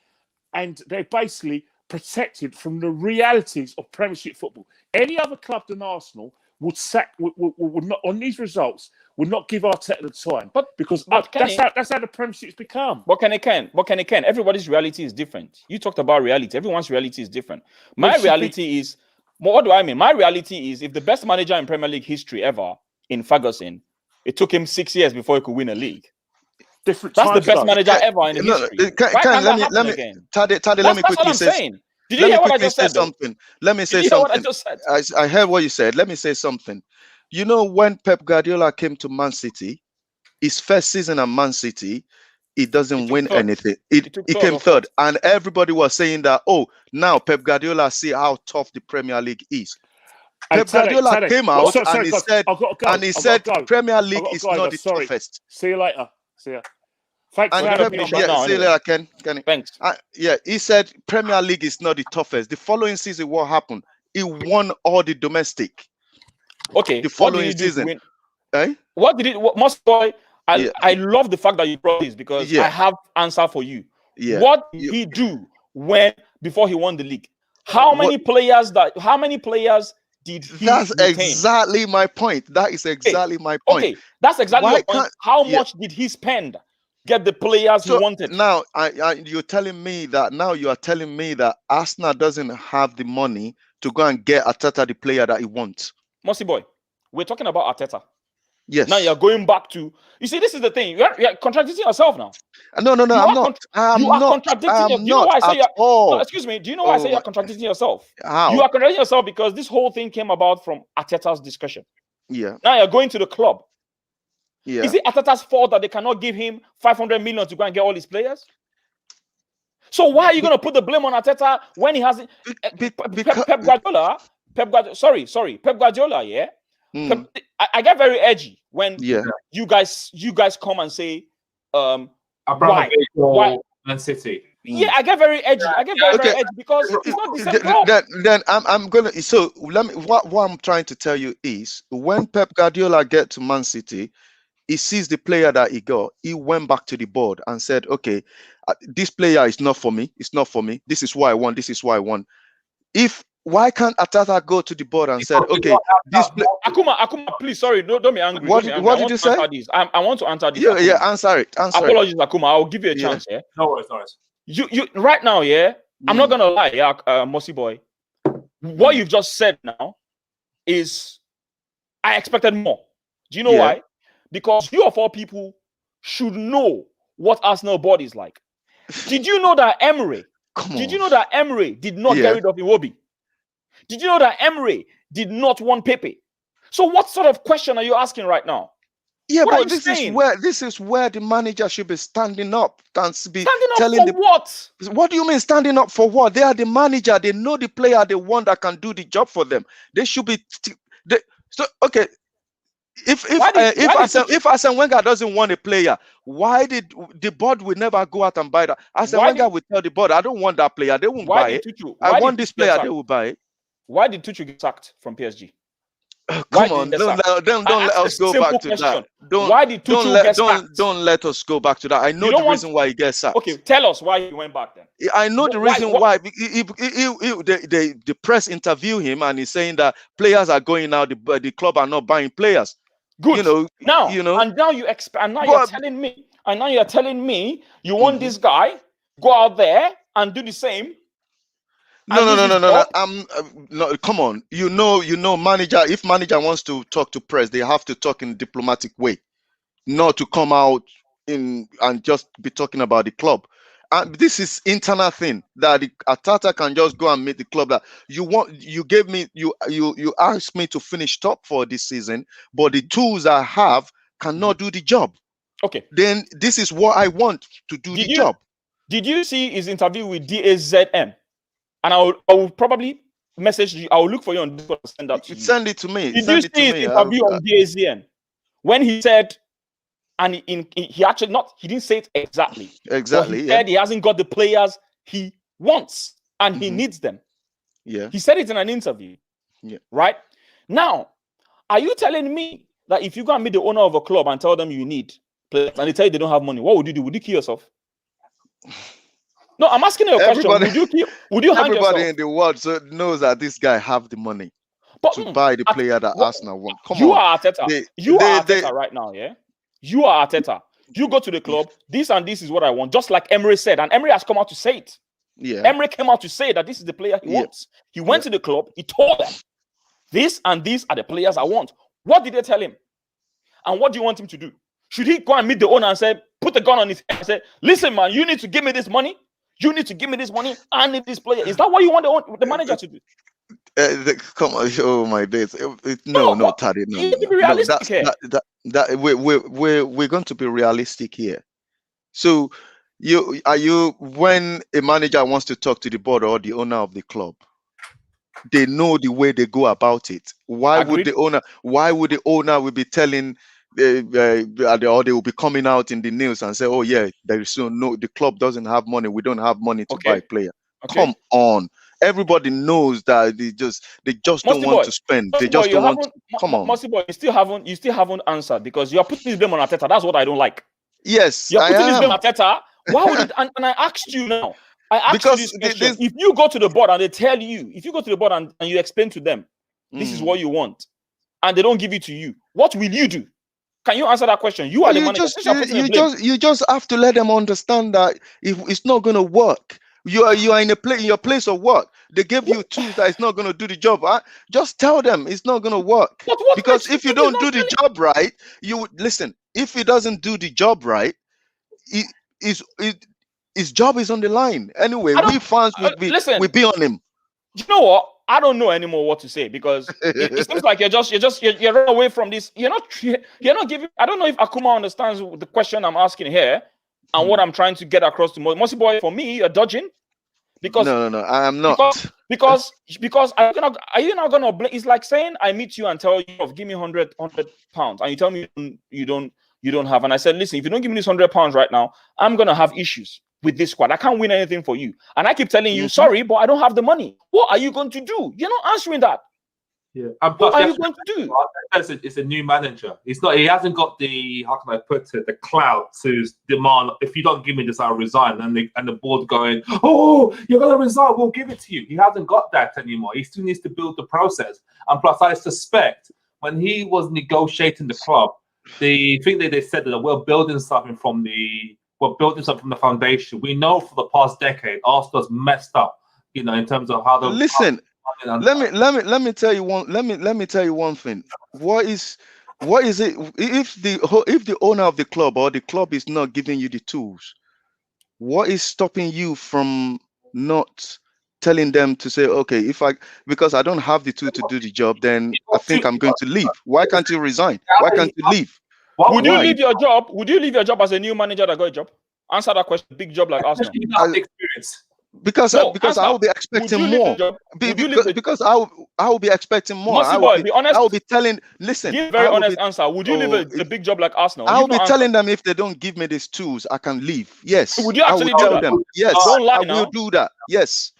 and they're basically protected from the realities of Premiership football. Any other club than Arsenal would not, on these results, would not give Arteta the time. Because that's how the Premiership's become. What can it can? Everybody's reality is different. You talked about reality. Everyone's reality is different. My reality is, what do I mean? My reality is, if the best manager in Premier League history ever, in Ferguson, it took him 6 years before he could win a league. That's the best manager ever in history. Tade, let me quickly say. Did you hear what I just said? Let me say something. I heard what you said. Let me say something. You know, when Pep Guardiola came to Man City, his first season at Man City, he doesn't win anything. He came third, and everybody was saying that, oh, now Pep Guardiola see how tough the Premier League is. Pep Guardiola came out and he said, Premier League is not the toughest. See you later. See ya. Thanks for having me. See you later, Ken. Thanks. He said Premier League is not the toughest. The following season, what happened? He won all the domestic. Okay. The following season. What did it? Most boy, I love the fact that you brought this because I have answer for you. Yeah. What did he do before he won the league? How many players did he That's retain? exactly my point. That is exactly my point. Okay, that's exactly my point. How much did he spend? Get the players he wanted. Now, you're telling me that Arsenal doesn't have the money to go and get Arteta the player that he wants. Mossy boy, we're talking about Arteta. Yes. Now you're going back to. You see, this is the thing. You're contradicting yourself now. No, I'm not. You are contradicting. Do you know why I say you're? Excuse me. Do you know why I say you're contradicting yourself? How? You are contradicting yourself because this whole thing came about from Arteta's discussion. Yeah. Now you're going to the club. Yeah. Is it Arteta's fault that they cannot give him 500 million to go and get all his players? So why are you going to put the blame on Arteta when he hasn't? Pep Guardiola, yeah. I get very edgy when you guys come and say, why Man City. Yeah, I get very edgy. Very edgy because it's not the same club. Then I'm gonna. So let me. What I'm trying to tell you is, when Pep Guardiola get to Man City, he sees the player that he got. He went back to the board and said, "Okay, this player is not for me. It's not for me. This is what I want. This is what I want." Why can't Arteta go to the board and said, "Okay, this Akuma, please, sorry, don't be angry. What did you say? I want to answer this. Yeah, answer it. Apologies, Akuma. I'll give you a chance. Yeah. No worries. You right now, yeah. I'm not gonna lie, Mossy boy. What you've just said now is I expected more. Do you know why? Because you of all people should know what Arsenal board is like. Did you know that Emery? Did you know that Emery did not get rid of Iwobi? Did you know that Emery did not want Pepe? So what sort of question are you asking right now? Yeah, but this is where the manager should be standing up and be telling for what? What do you mean standing up for what? They are the manager. They know the player, the one that can do the job for them. They should be. Okay. If Arsene Wenger doesn't want a player, why did the board will never go out and buy that? Arsene Wenger will tell the board, I don't want that player. They won't buy it. I want this player. They will buy it. Why did Tuchel get sacked from PSG? Come on, don't let us go back to that. Why did Tuchel get sacked? Don't let us go back to that. I know the reason why he gets sacked. Okay, tell us why he went back then. I know the reason why. The press interview him, and he's saying that players are going out. The club are not buying players. Good. And now you're telling me, you want this guy go out there and do the same. No. No. Come on. You know, manager. If manager wants to talk to press, they have to talk in a diplomatic way, not to come out and just be talking about the club. And this is internal thing that Arteta can just go and meet the club that you gave me. You asked me to finish top for this season, but the tools I have cannot do the job. Okay. Then this is what I want to do the job. Did you see his interview with DAZM? And I will probably message you. I will look for you on Discord and send that to you. Send it to me. Did you see his interview on DAZN? When he said, and he actually he didn't say it exactly. Exactly. He said he hasn't got the players he wants and he needs them. Yeah. He said it in an interview. Yeah. Right? Now, are you telling me that if you go and meet the owner of a club and tell them you need players and they tell you they don't have money, what would you do? Would you kill yourself? No, I'm asking you a question. Would you hang yourself? Everybody in the world knows that this guy have the money to buy the player that Arsenal want. You are Arteta. You are Arteta right now, yeah? You are Arteta. You go to the club, this and this is what I want. Just like Emery said, and Emery has come out to say it. Yeah. Emery came out to say that this is the player he wants. He went to the club, he told them, this and these are the players I want. What did they tell him? And what do you want him to do? Should he go and meet the owner and say, put the gun on his head and say, listen, man, you need to give me this money. You need to give me this money. I need this player. Is that what you want the manager to do? Come on, oh my days! No, Tade, we're going to be realistic here. So, when a manager wants to talk to the board or the owner of the club, they know the way they go about it. Why would the owner will be telling? Or they will be coming out in the news and say, "Oh yeah, there is the club doesn't have money. We don't have money to buy a player." Come on, everybody knows that they just don't want to spend. They just don't want. Come on, Mossy boy, you still haven't answered because you're putting this blame on Arteta. That's what I don't like. Yes, you're putting this blame on Arteta. Why would it? And I asked you now. I asked you this question. If you go to the board and they tell you, if you go to the board and you explain to them, this is what you want, and they don't give it to you, what will you do? Can you answer that question? You are the manager. You just have to let them understand that if it's not going to work, you are in your place of work. They gave you tools that it's not going to do the job. Just tell them it's not going to work. Because if you don't do the job right, listen. If he doesn't do the job right, his job is on the line. Anyway, we fans will be on him. You know what? I don't know anymore what to say because it seems like you're running away from this. You're not giving. I don't know if Akuma understands the question I'm asking here and what I'm trying to get across to Mossy boy. For me, you're dodging because no, I am not because are you not gonna blame? It's like saying I meet you and tell you, give me 100 pounds, and you tell me you don't have, and I said, listen, if you don't give me this 100 pounds right now, I'm gonna have issues with this squad. I can't win anything for you. And I keep telling you, sorry, but I don't have the money. What are you going to do? You're not answering that. Yeah. What are you going to do? It's a new manager. He hasn't got the, how can I put it, the clout to demand, if you don't give me this, I'll resign. And the board going, oh, you're going to resign, we'll give it to you. He hasn't got that anymore. He still needs to build the process. And plus, I suspect when he was negotiating the club, the thing that they said that we're building something from the foundation. We know for the past decade, Arsenal's messed up, in terms of how the. Listen, let me tell you one. Let me tell you one thing. What is it if the owner of the club or the club is not giving you the tools? What is stopping you from not telling them to say, okay, because I don't have the tool to do the job, then I think I'm going to leave. Why can't you resign? Why can't you leave? Would you leave your job? Would you leave your job as a new manager that got a job? Answer that question. Big job like Arsenal. Experience. Because I will be expecting more. Because I will be expecting more. Be honest. I will be telling. Listen. Give a very honest answer. Would you leave a big job like Arsenal? I will be telling them if they don't give me these tools, I can leave. Yes. Would you actually do that? Yes. Don't lie I will do that. Yes.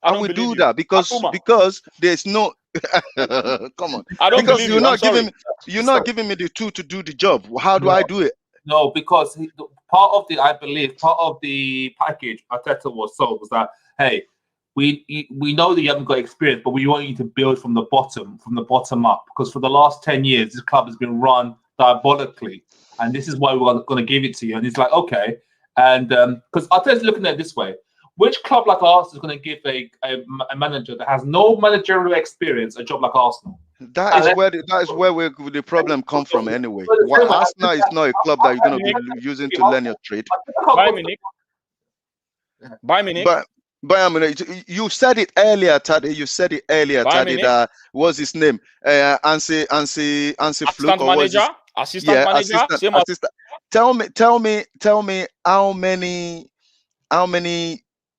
I will do that because there's no. Come on. I don't because believe you're you. not giving me the tool to do the job. How do I do it? No, because part of the package Arteta was sold was that, hey, we know that you haven't got experience, but we want you to build from the bottom up. Because for the last 10 years, this club has been run diabolically, and this is why we're going to give it to you. And it's like, okay, and because Arteta's looking at it this way: which club like Arsenal is going to give a manager that has no managerial experience a job like Arsenal? That is where the problem comes from anyway. Arsenal is not a club that you're going to be using to learn your trade. Bayern Munich. You said it earlier, Tade. Tade. That what's his name? Ansi Fluke, or was assistant manager. Assistant. Tell me how many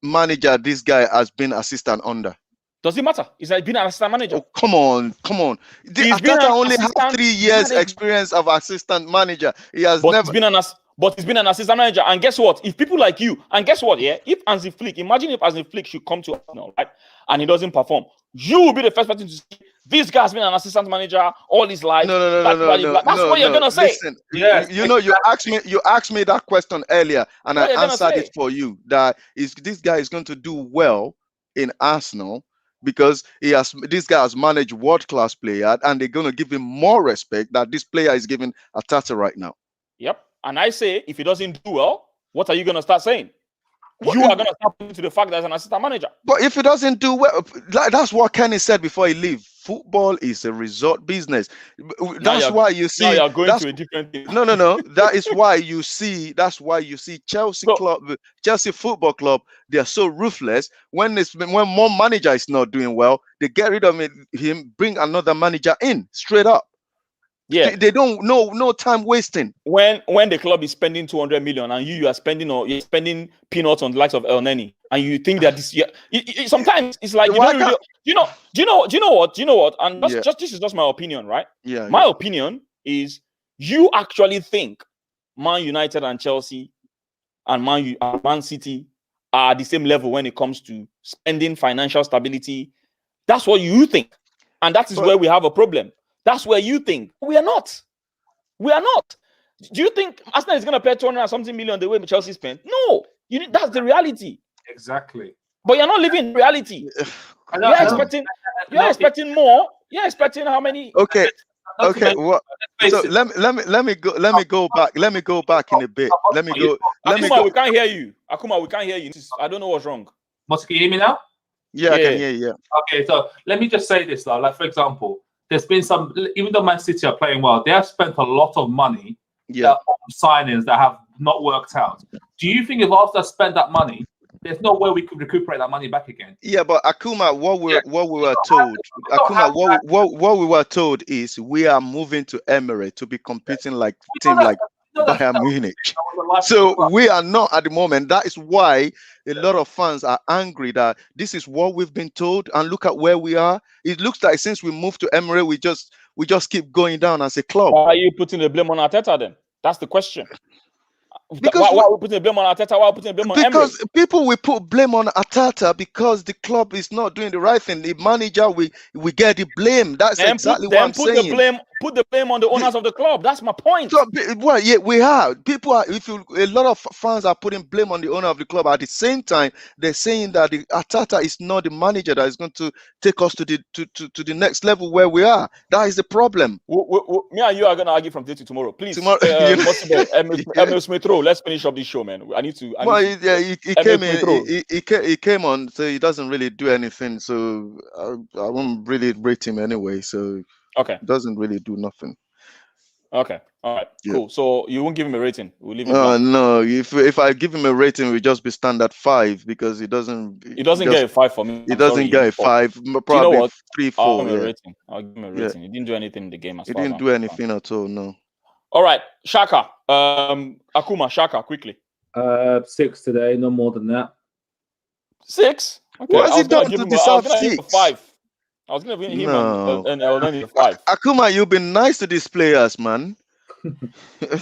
manager this guy has been assistant under. Does it matter? He's been an assistant manager. Oh, come on. Arteta only has 3 years experience of assistant manager. He has never. He's been an assistant manager. And guess what? If people like you, and guess what? Yeah, if Hansi Flick, imagine if Hansi Flick should come to Arsenal, right, and he doesn't perform, you will be the first person to say, this guy has been an assistant manager all his life. No. That's what you're gonna say. Listen, you asked me that question earlier, and I answered it for you. That this guy is going to do well in Arsenal, because this guy has managed world-class player, and they're going to give him more respect that this player is giving Arteta right now. Yep. And I say, if he doesn't do well, what are you going to start saying? You are going to start pointing to the fact that he's an assistant manager. But if he doesn't do well, that's what Kenny said before he left. Football is a result business. That's why you see. Now you're going to a different thing. No. That is why you see. That's why you see Chelsea Football Club. They are so ruthless. When one manager is not doing well, they get rid of him, bring another manager in straight up. Yeah, they don't no time wasting. When the club is spending 200 million and you're spending peanuts on the likes of El Neni, and you think that this year, sometimes it's like do you know what? And just this is just my opinion, right? Yeah. My opinion is, you actually think Man United and Chelsea and Man City are the same level when it comes to spending, financial stability. That's what you think, and that is where we have a problem. That's where you think. We are not. Do you think Arsenal is going to pay 200 and something million the way Chelsea spent? No. That's the reality. Exactly. But you're not living reality. You're expecting more. You're expecting how many? Okay. What? So let me go back in a bit. Akuma, we can't hear you. Akuma, we can't hear you. I don't know what's wrong. Can you hear me now? Yeah, I can hear you. Okay, so let me just say this, like for example, there's been some, even though Man City are playing well, they have spent a lot of money on signings that have not worked out. Do you think if Arsenal spent that money, there's no way we could recuperate that money back again? Yeah, but Akuma, what we were told is we are moving to Emirates to be competing like team like Bayern Munich. So we are not at the moment. That is why a lot of fans are angry that this is what we've been told, and look at where we are. It looks like since we moved to Emirates, we just keep going down as a club. Why are you putting the blame on Arteta then? That's the question. Because why are we putting the blame on Arteta? Why are we putting the blame on Emirates? Because people will put blame on Arteta because the club is not doing the right thing. The manager, we get the blame. That's exactly what I'm saying. Put the blame on the owners of the club. That's my point. So, well, yeah, we have people are. A lot of fans are putting blame on the owner of the club. At the same time, they're saying that the Arteta is not the manager that is going to take us to the next level where we are. That is the problem. Me and you are going to argue from today to tomorrow. Please, Emil Smith Rowe. Let's finish up this show, man. He came on, so he doesn't really do anything. So I won't really rate him anyway. So. Okay. Doesn't really do nothing. Okay. All right. Yeah. Cool. So you won't give him a rating. We'll leave him. No. If I give him a rating, we'll just be standard 5 because he doesn't get a 5 for me. He doesn't get a 5. Probably 3, 4. I'll give him a rating. He didn't do anything in the game. He didn't do anything at all. No. All right, Shaka. Akuma, Shaka, quickly. 6 today. No more than that. 6. Okay. What has he done to deserve 6? 5. I was going to give him and a 5. Akuma, you've been nice to these players, man.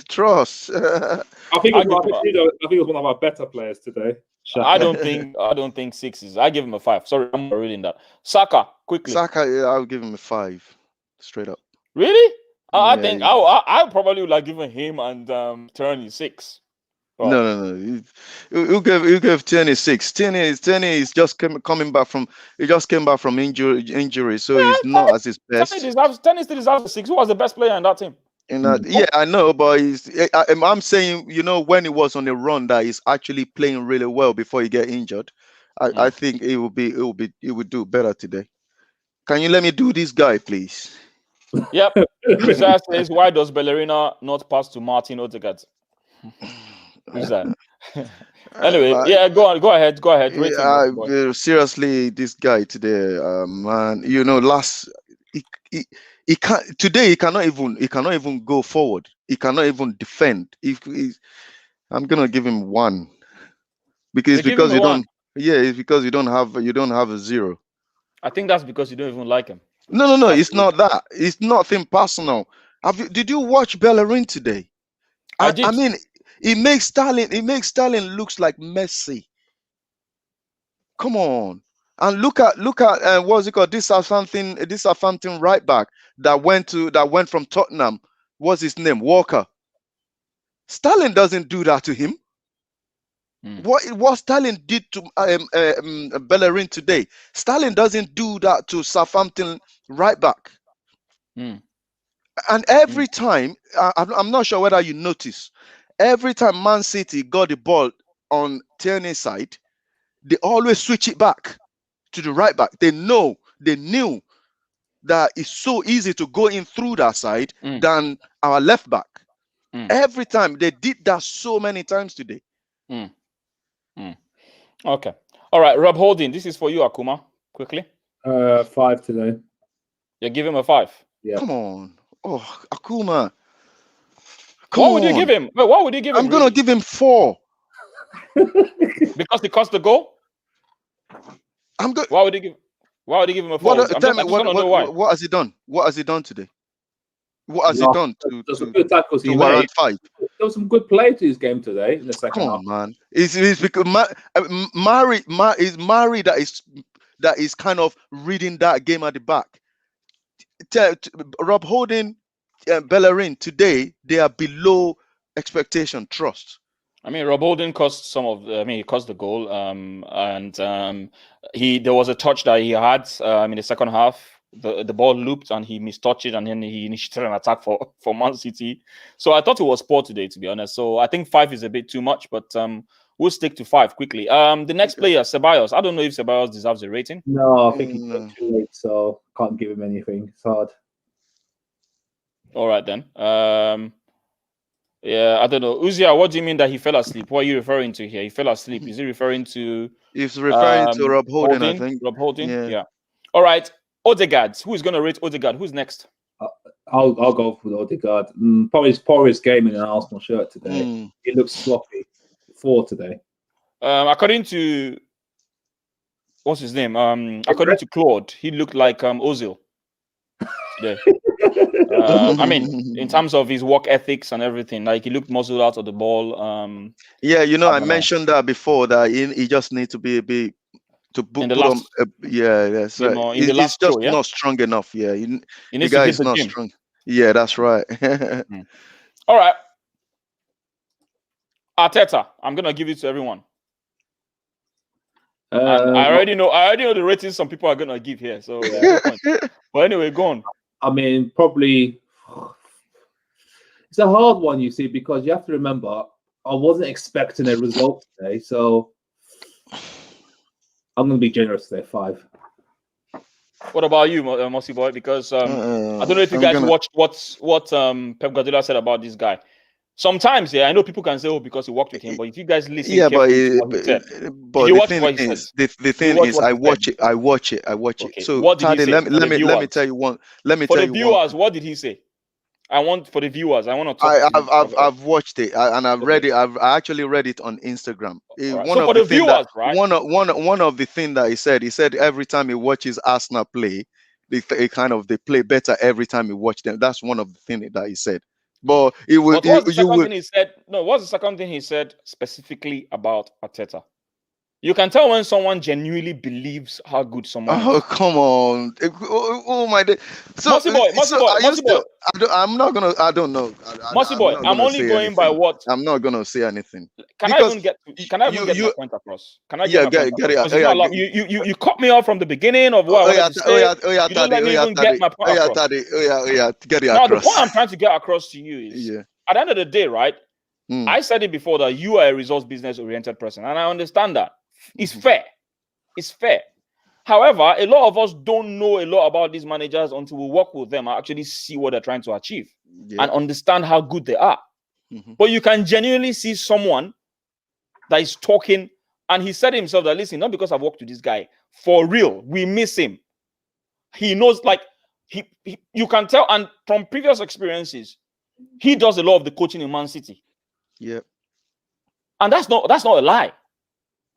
Trust. I think it was one of our better players today. I don't think 6 is. I give him a 5. Sorry, I'm reading that. Saka, quickly. Saka, I'll give him a 5, straight up. Really? I Yeah, think I probably would like giving him and Turney 6. Oh. No. You gave Tierney 6. Tierney is just coming back from. He just came back from injury, so he's not at his best. Tierney still deserves a 6. Who was the best player in that team? Yeah, I know, but I'm saying, when he was on a run, that he's actually playing really well before he get injured. I think he would do better today. Can you let me do this guy, please? Yep. Isaiah says, why does Bellerina not pass to Martin Odegaard? Who's that? Anyway, go ahead. Seriously, this guy today, man, he can't today. He cannot even go forward. He cannot even defend. I'm gonna give him 1 because you don't. Yeah, it's because you don't have a 0. I think that's because you don't even like him. No. It's not that. It's nothing personal. Did you watch Bellerin today? I did. I mean, he makes Sterling looks like Messi. Come on. And look at what's it called? This Southampton right back that went from Tottenham. What's his name? Walker. Sterling doesn't do that to him. What Sterling did to Bellerin today, Sterling doesn't do that to Southampton right back. And every time, I'm not sure whether you notice, every time Man City got the ball on Tierney's side, they always switch it back to the right back. They knew that it's so easy to go in through that side than our left back. Every time they did that so many times today. Okay. All right, Rob Holding, this is for you, Akuma. Quickly. 5 today. You give him a 5. Yeah. Come on. Oh, Akuma. What would you give him? Wait, what would you give him? I'm gonna give him 4. Because he cost the goal? I'm good. Why would you give him a 4? What has he done? What has he done today? What has he done there's some good tackles he made. 5? There was some good play to his game today in the second half. Come on, man. It's because Mari that is kind of reading that game at the back. Rob Holding, Bellerin today, they are below expectation. Trust. I mean, Rob Holding cost he cost the goal. And there was a touch that he had in the second half. The ball looped and he mistouched it, and then he initiated an attack for Man City. So I thought it was poor today, to be honest. So I think 5 is a bit too much, but we'll stick to 5 quickly. The next player, Ceballos. I don't know if Ceballos deserves a rating. No, I think he's too late, so can't give him anything. It's hard. All right then. Yeah, I don't know. Uzia, what do you mean that he fell asleep? What are you referring to here? He fell asleep. Is he referring to? He's referring to Rob Holding, I think. Rob Holding. Yeah. All right. Odegaard. Who is going to rate Odegaard? Who's next? I'll go for Odegaard. Probably his poorest game in an Arsenal shirt today. He looks sloppy. 4 today. According to what's his name? According to Claude, he looked like Ozil today. I mean, in terms of his work ethics and everything, like he looked muzzled out of the ball. I mentioned that before, that he just needs to be a bit to put on. That's right. He's just not strong enough. Yeah, the guy is not strong. Yeah, that's right. All right, Arteta. I'm gonna give it to everyone. I already know the ratings some people are gonna give here. So, but anyway, go on. I mean, probably it's a hard one, you see, because you have to remember I wasn't expecting a result today, so I'm going to be generous today. 5. What about you, Mossy Boy? Because I don't know if you guys watched what Pep Guardiola said about this guy. Sometimes, I know people can say, "Oh, because he worked with him," but if you guys listen, the thing is, I watch it. Okay. So, what did he say? Let me tell you one. For the viewers, what did he say? For the viewers, I want to talk. I've watched it and I've read it. I actually read it on Instagram. Right. So for the viewers, right? One of the things that he said every time he watches Arsenal play, they play better every time he watch them. That's one of the things that he said. But what's the second thing he said specifically about Arteta? You can tell when someone genuinely believes how good someone Oh, is. come on. Oh my day. So, Mossy boy, are you still? boy. I'm not gonna. I don't know. Mossy boy, I'm only going by what. I'm not gonna say anything. Can I even get my point across? Can I get my point across? Because Yeah, you cut me off from the beginning of what I wanted to say. You don't let me even get my point across. Get it now, across. the point I'm trying to get across to you is, at the end of the day, right? I said it before that you are a results business oriented person, and I understand that. It's fair. It's fair. However, a lot of us don't know a lot about these managers until we work with them and actually see what they're trying to achieve and understand how good they are. But you can genuinely see someone that is talking, and he said himself that, listen, not because I've worked with this guy, for real, we miss him. He knows, like, you can tell, and from previous experiences, he does a lot of the coaching in Man City. Yeah. And that's not a lie.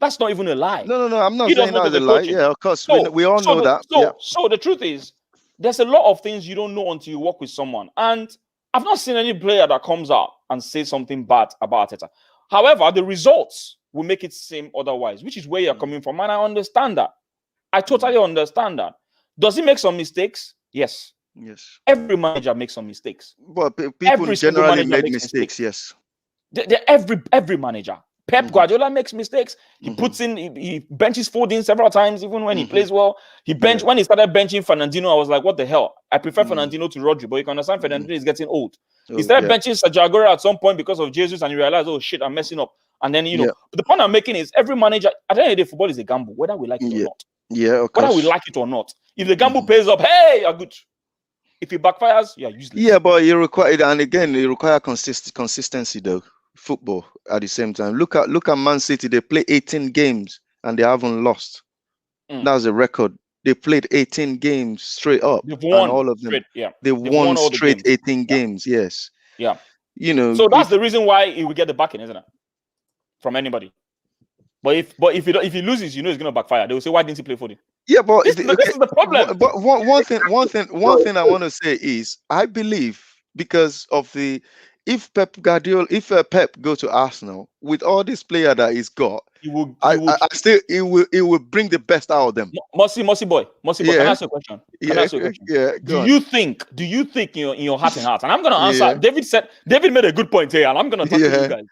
That's not even a lie. No, I'm not saying that's a lie. Yeah, of course. We all know that. So the truth is, there's a lot of things you don't know until you work with someone. And I've not seen any player that comes out and says something bad about Arteta. However, the results will make it seem otherwise, which is where you're coming from. And I understand that. I totally understand that. Does he make some mistakes? Yes. Yes. Every manager makes some mistakes. But people generally make mistakes. Yes. Every manager. Pep Guardiola makes mistakes. He puts in, he benches Foden several times, even when he plays well. When he started benching Fernandinho, I was like, what the hell? I prefer Fernandinho to Rodri, but you can understand Fernandinho is getting old. He started benching Sergio Aguero at some point because of Jesus, and he realized, oh shit, I'm messing up. And then, but the point I'm making is every manager, at the end of the day, football is a gamble, whether we like it or not. Yeah, of course. Whether we like it or not. If the gamble pays up, hey, you're good. If it backfires, you're useless. Yeah, but you require, and again, you require consistency though. Football at the same time. Look at Man City. They play 18 games and they haven't lost. That's a record. They played 18 games straight up. They've won all of them. Straight, They've won straight 18 games. Yes. Yeah. So that's the reason why he will get the backing, isn't it? From anybody. But if he loses, it's gonna backfire. They will say, why didn't he play for it? Yeah, but this is the problem. But one thing I want to say is, I believe because of if Pep go to Arsenal with all this player that he's got, it will bring the best out of them. Mossy boy, can I ask you a question? Yeah. Do you think in your heart and heart, and I'm gonna answer. David made a good point here, and I'm gonna talk to you guys.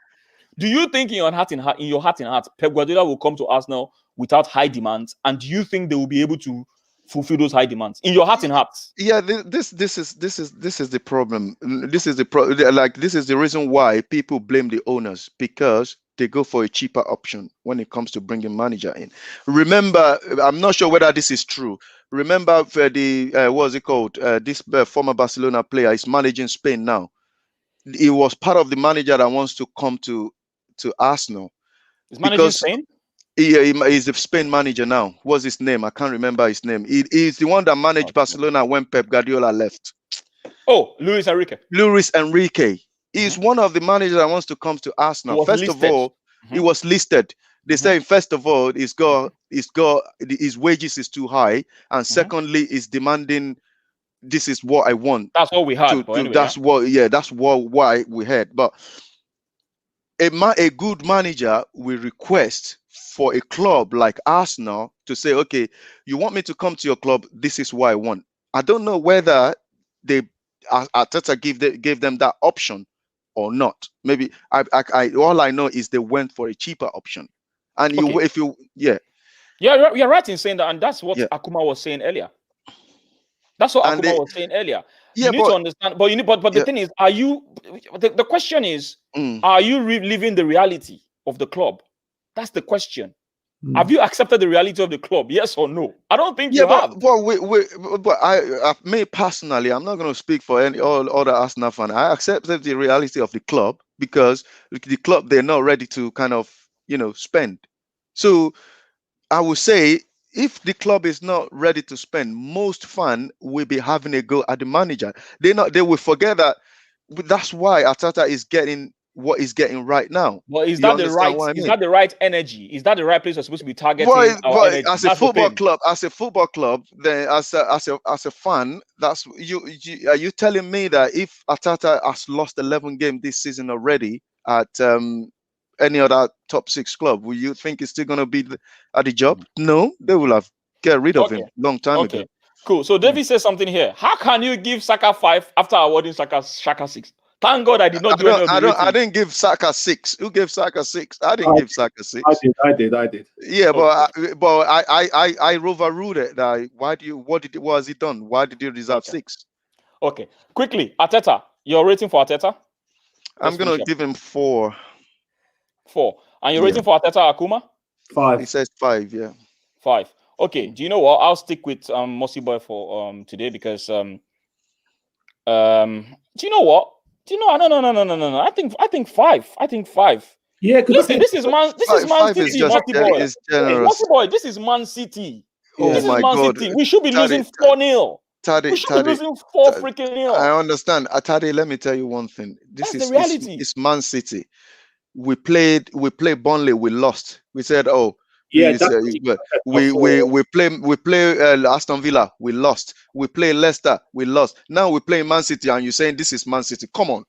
Do you think in your heart and heart, Pep Guardiola will come to Arsenal without high demands, and do you think they will be able to fulfill those high demands in your heart and heart? Yeah, this is the problem. This is the reason why people blame the owners, because they go for a cheaper option when it comes to bringing manager in. Remember, I'm not sure whether this is true. Remember what's it called? This former Barcelona player is managing Spain now. He was part of the manager that wants to come to Arsenal. Is managing Spain? He's the Spain manager now. What's his name? I can't remember his name. He's the one that managed Barcelona when Pep Guardiola left. Oh, Luis Enrique. He's one of the managers that wants to come to Arsenal. First of all, he was listed. They say, first of all, his wages is too high, and secondly, is demanding. This is what I want. That's what we had. That's why we had. But a good manager will request for a club like Arsenal to say, okay, you want me to come to your club, this is what I want. I don't know whether Arteta gave them that option or not. Maybe all I know is they went for a cheaper option. And you're right in saying that, and that's what Akuma was saying earlier. That's what Akuma was saying earlier. You need to understand, but the thing is, the question is, are you living the reality of the club? That's the question. Have you accepted the reality of the club? Yes or no? I don't think you have. But me personally, I'm not going to speak for all other Arsenal fans. I accepted the reality of the club because the club, they're not ready to kind of, spend. So I would say, if the club is not ready to spend, most fans will be having a go at the manager. They will forget that. That's why Arteta is getting what he's getting right now. Well, is that the right energy? Is that the right place we're supposed to be targeting our energy? As a football club, then as a fan, that's you. Are you telling me that if Arteta has lost 11 games this season already at any other top 6 club, will you think he's still going to be at the job? No, they will have get rid of him long time ago. Cool. So David says something here. How can you give Saka 5 after awarding Shaka 6? Thank God I did not do any of the ratings. I didn't give Saka 6. Who gave Saka 6? I didn't give Saka 6. I did. Yeah, but I overruled it. What has he done? Why did you deserve 6? Okay. Quickly, Arteta. Your rating for Arteta? I'm gonna give him 4. 4. And your rating for Arteta, Akuma? 5. He says 5. Yeah. 5. Okay. Do you know what? I'll stick with Mossy Boy for today because do you know what? Do you know? No. I think 5. I think 5. Yeah, because this is Man City. Mossy Boy, this is Man City. Oh this my is Man God. City. We should be losing 4-0. Tade, we should be losing 4 freaking 0. I understand. Tade, let me tell you one thing. This is the reality. It's Man City. We played Burnley. We lost. We said, oh. Yeah, we play Aston Villa, we lost. We play Leicester, we lost. Now we play Man City, and you're saying this is Man City. Come on,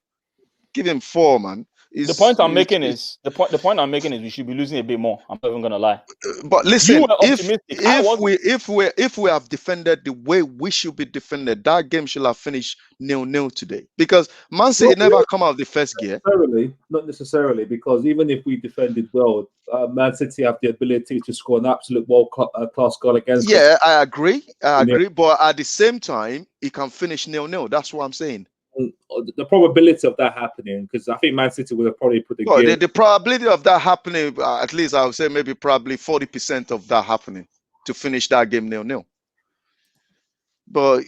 give him 4, man. The point I'm making is we should be losing a bit more. I'm not even gonna lie. But listen, if we have defended the way we should be defended, that game should have finished 0-0 today. Because Man City never come out of the first gear. Not necessarily, because even if we defended well, Man City have the ability to score an absolute world-class goal against us. Yeah, I agree. But at the same time, it can finish 0-0. That's what I'm saying. The probability of that happening, because I think Man City would have probably put the probability of that happening, at least I would say maybe probably 40% of that happening to finish that game 0-0. But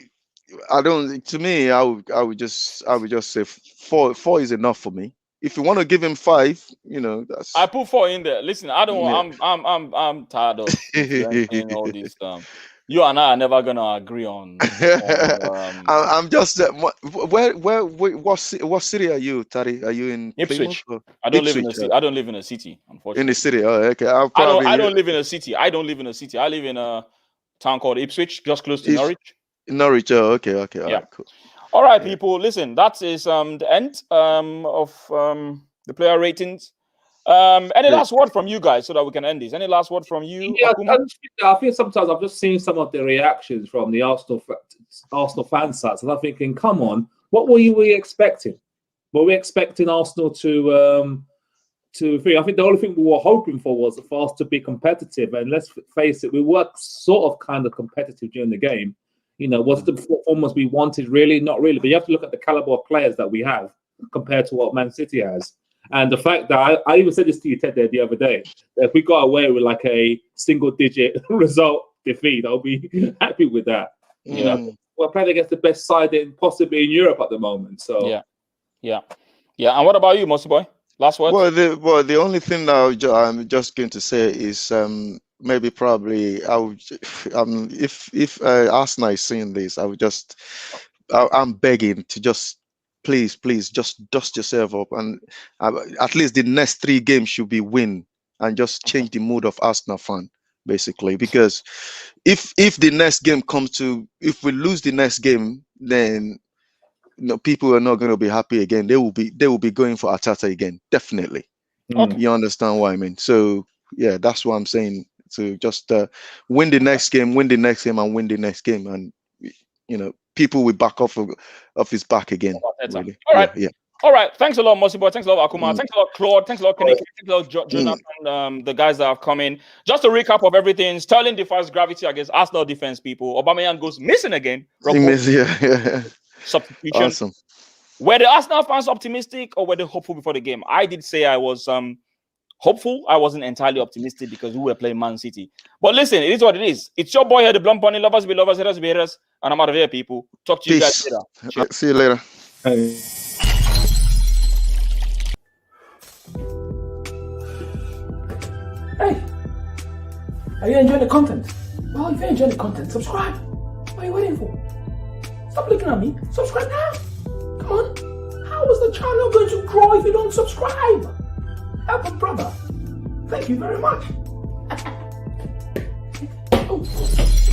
I don't. To me, I would just say 4 is enough for me. If you want to give him 5, that's. I put 4 in there. Listen, I don't. Yeah. I'm tired of all this stuff. You and I are never gonna agree on. I'm just what city are you, Tade? Are you in Ipswich? I don't live in a city. I don't live in a city, unfortunately. In the city, oh, okay. I don't live in a city. I live in a town called Ipswich, just close to Norwich. Norwich, oh, okay. All right, cool. All right, people. Listen, that is the end of the player ratings. Any last word from you guys so that we can end this? Any last word from you? Yeah, I feel sometimes I've just seen some of the reactions from the Arsenal fan sites, and I'm thinking, come on, what were we expecting? Were we expecting Arsenal to I think the only thing we were hoping for was for us to be competitive, and let's face it, we were sort of kind of competitive during the game. Was it the performance we wanted? Really, not really. But you have to look at the caliber of players that we have compared to what Man City has. And the fact that I even said this to you, Tade, the other day, that if we got away with like a single-digit result defeat, I'll be happy with that. We're playing against the best side possibly in Europe at the moment. So yeah. And what about you, Mossy Boy? Last word. Well, the only thing that I'm just going to say is maybe probably I would if Arsenal is seeing this, I'm begging to just. Please, just dust yourself up, and at least the next 3 games should be win, and just change the mood of Arsenal fan, basically. Because if the next game if we lose the next game, then people are not going to be happy again. They will be going for Arteta again, definitely. Okay. You understand what I mean? So yeah, that's what I'm saying. So just win the next game, and win the next game, and people will back off his back again. Really. All right. Yeah. All right. Thanks a lot, Mossy Boy. Thanks a lot, Akuma. Thanks a lot, Claude. Thanks a lot, Kaneki. Thanks a lot, Jonathan, the guys that have come in. Just a recap of everything. Sterling defies gravity against Arsenal defense, people. Aubameyang goes missing again. Substitution. Awesome. Were the Arsenal fans optimistic or were they hopeful before the game? I did say I was hopeful. I wasn't entirely optimistic because we were playing Man City. But listen, it is what it is. It's your boy here, the Blunt Bunny. Lovers be lovers, haters be haters. And I'm out of here, people. Talk to you guys later. Cheers. See you later. Hey. Are you enjoying the content? Well, if you're enjoying the content, subscribe. What are you waiting for? Stop looking at me. Subscribe now. Come on. How is the channel going to grow if you don't subscribe? Help a brother. Thank you very much.